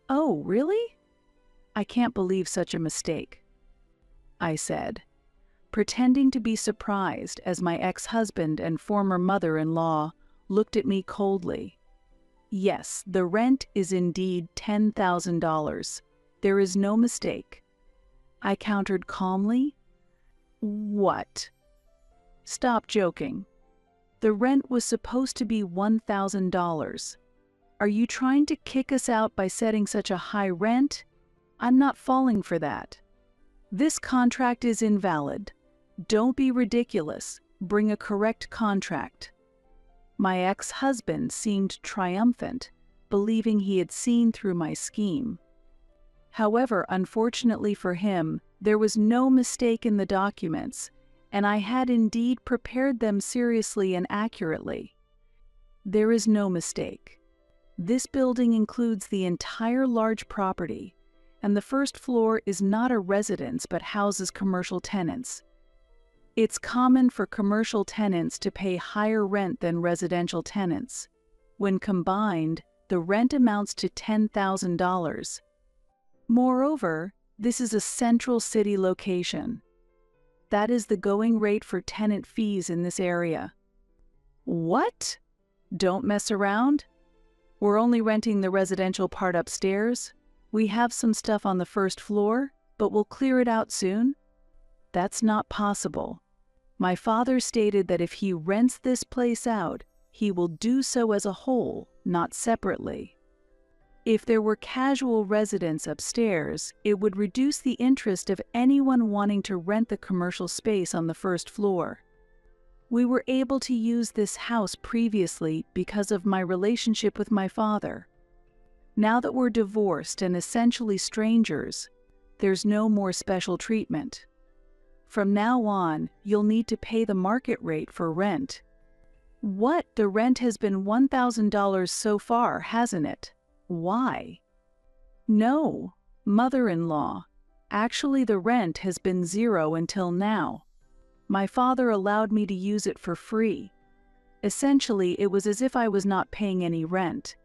"Oh, really? I can't believe such a mistake," I said, pretending to be surprised as my ex-husband and former mother-in-law looked at me coldly. "Yes, the rent is indeed $10,000. There is no mistake," I countered calmly. "What? Stop joking. The rent was supposed to be $1,000. Are you trying to kick us out by setting such a high rent? I'm not falling for that. This contract is invalid. Don't be ridiculous. Bring a correct contract." My ex-husband seemed triumphant, believing he had seen through my scheme. However, unfortunately for him, there was no mistake in the documents, and I had indeed prepared them seriously and accurately. There is no mistake. This building includes the entire large property, and the first floor is not a residence but houses commercial tenants. It's common for commercial tenants to pay higher rent than residential tenants. When combined, the rent amounts to $10,000. Moreover, this is a central city location. That is the going rate for tenant fees in this area. What? Don't mess around? We're only renting the residential part upstairs. We have some stuff on the first floor, but we'll clear it out soon. That's not possible. My father stated that if he rents this place out, he will do so as a whole, not separately. If there were casual residents upstairs, it would reduce the interest of anyone wanting to rent the commercial space on the first floor. We were able to use this house previously because of my relationship with my father. Now that we're divorced and essentially strangers, there's no more special treatment. From now on, you'll need to pay the market rate for rent. What? The rent has been $1,000 so far, hasn't it? Why? No, mother-in-law. Actually, the rent has been $0 until now. My father allowed me to use it for free. Essentially, it was as if I was not paying any rent.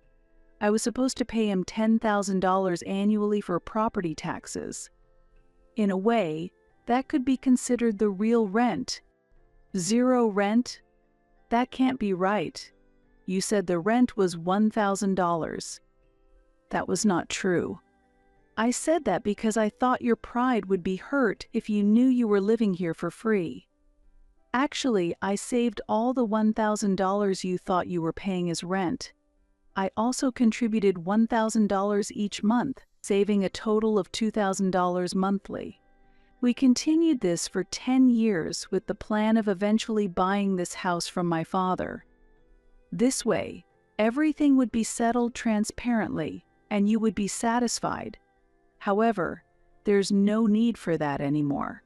I was supposed to pay him $10,000 annually for property taxes. In a way, that could be considered the real rent. $0 rent? That can't be right. You said the rent was $1,000. That was not true. I said that because I thought your pride would be hurt if you knew you were living here for free. Actually, I saved all the $1,000 you thought you were paying as rent. I also contributed $1,000 each month, saving a total of $2,000 monthly. We continued this for 10 years with the plan of eventually buying this house from my father. This way, everything would be settled transparently, and you would be satisfied. However, there's no need for that anymore.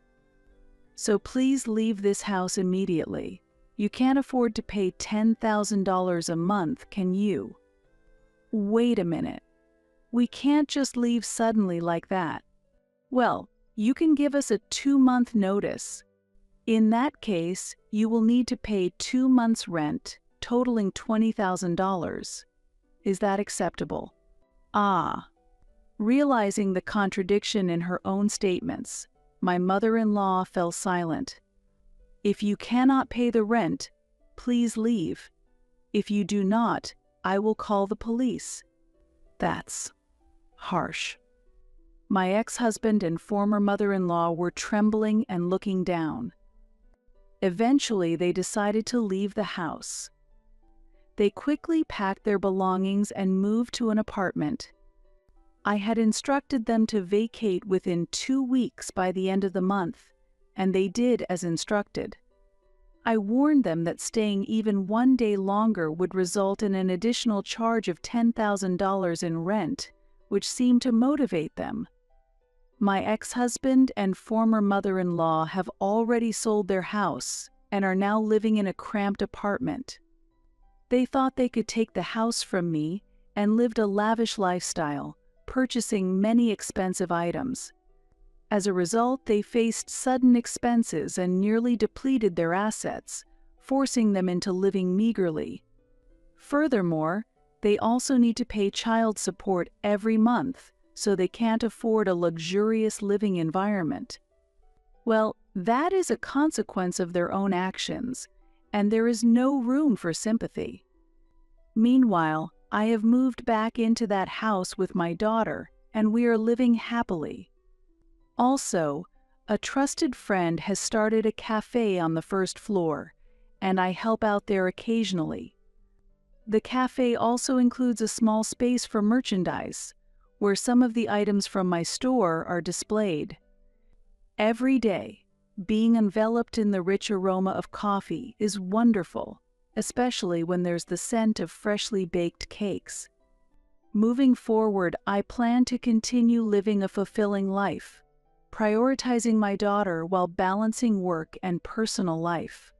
So please leave this house immediately. You can't afford to pay $10,000 a month, can you? Wait a minute. We can't just leave suddenly like that. Well, you can give us a 2-month notice. In that case, you will need to pay 2 months' rent, totaling $20,000. Is that acceptable? Ah. Realizing the contradiction in her own statements, my mother-in-law fell silent. If you cannot pay the rent, please leave. If you do not, I will call the police. That's harsh. My ex-husband and former mother-in-law were trembling and looking down. Eventually, they decided to leave the house. They quickly packed their belongings and moved to an apartment. I had instructed them to vacate within 2 weeks by the end of the month, and they did as instructed. I warned them that staying even 1 day longer would result in an additional charge of $10,000 in rent, which seemed to motivate them. My ex-husband and former mother-in-law have already sold their house and are now living in a cramped apartment. They thought they could take the house from me and lived a lavish lifestyle, purchasing many expensive items. As a result, they faced sudden expenses and nearly depleted their assets, forcing them into living meagerly. Furthermore, they also need to pay child support every month, so they can't afford a luxurious living environment. Well, that is a consequence of their own actions, and there is no room for sympathy. Meanwhile, I have moved back into that house with my daughter, and we are living happily. Also, a trusted friend has started a cafe on the first floor, and I help out there occasionally. The cafe also includes a small space for merchandise, where some of the items from my store are displayed. Every day, being enveloped in the rich aroma of coffee is wonderful, especially when there's the scent of freshly baked cakes. Moving forward, I plan to continue living a fulfilling life, prioritizing my daughter while balancing work and personal life.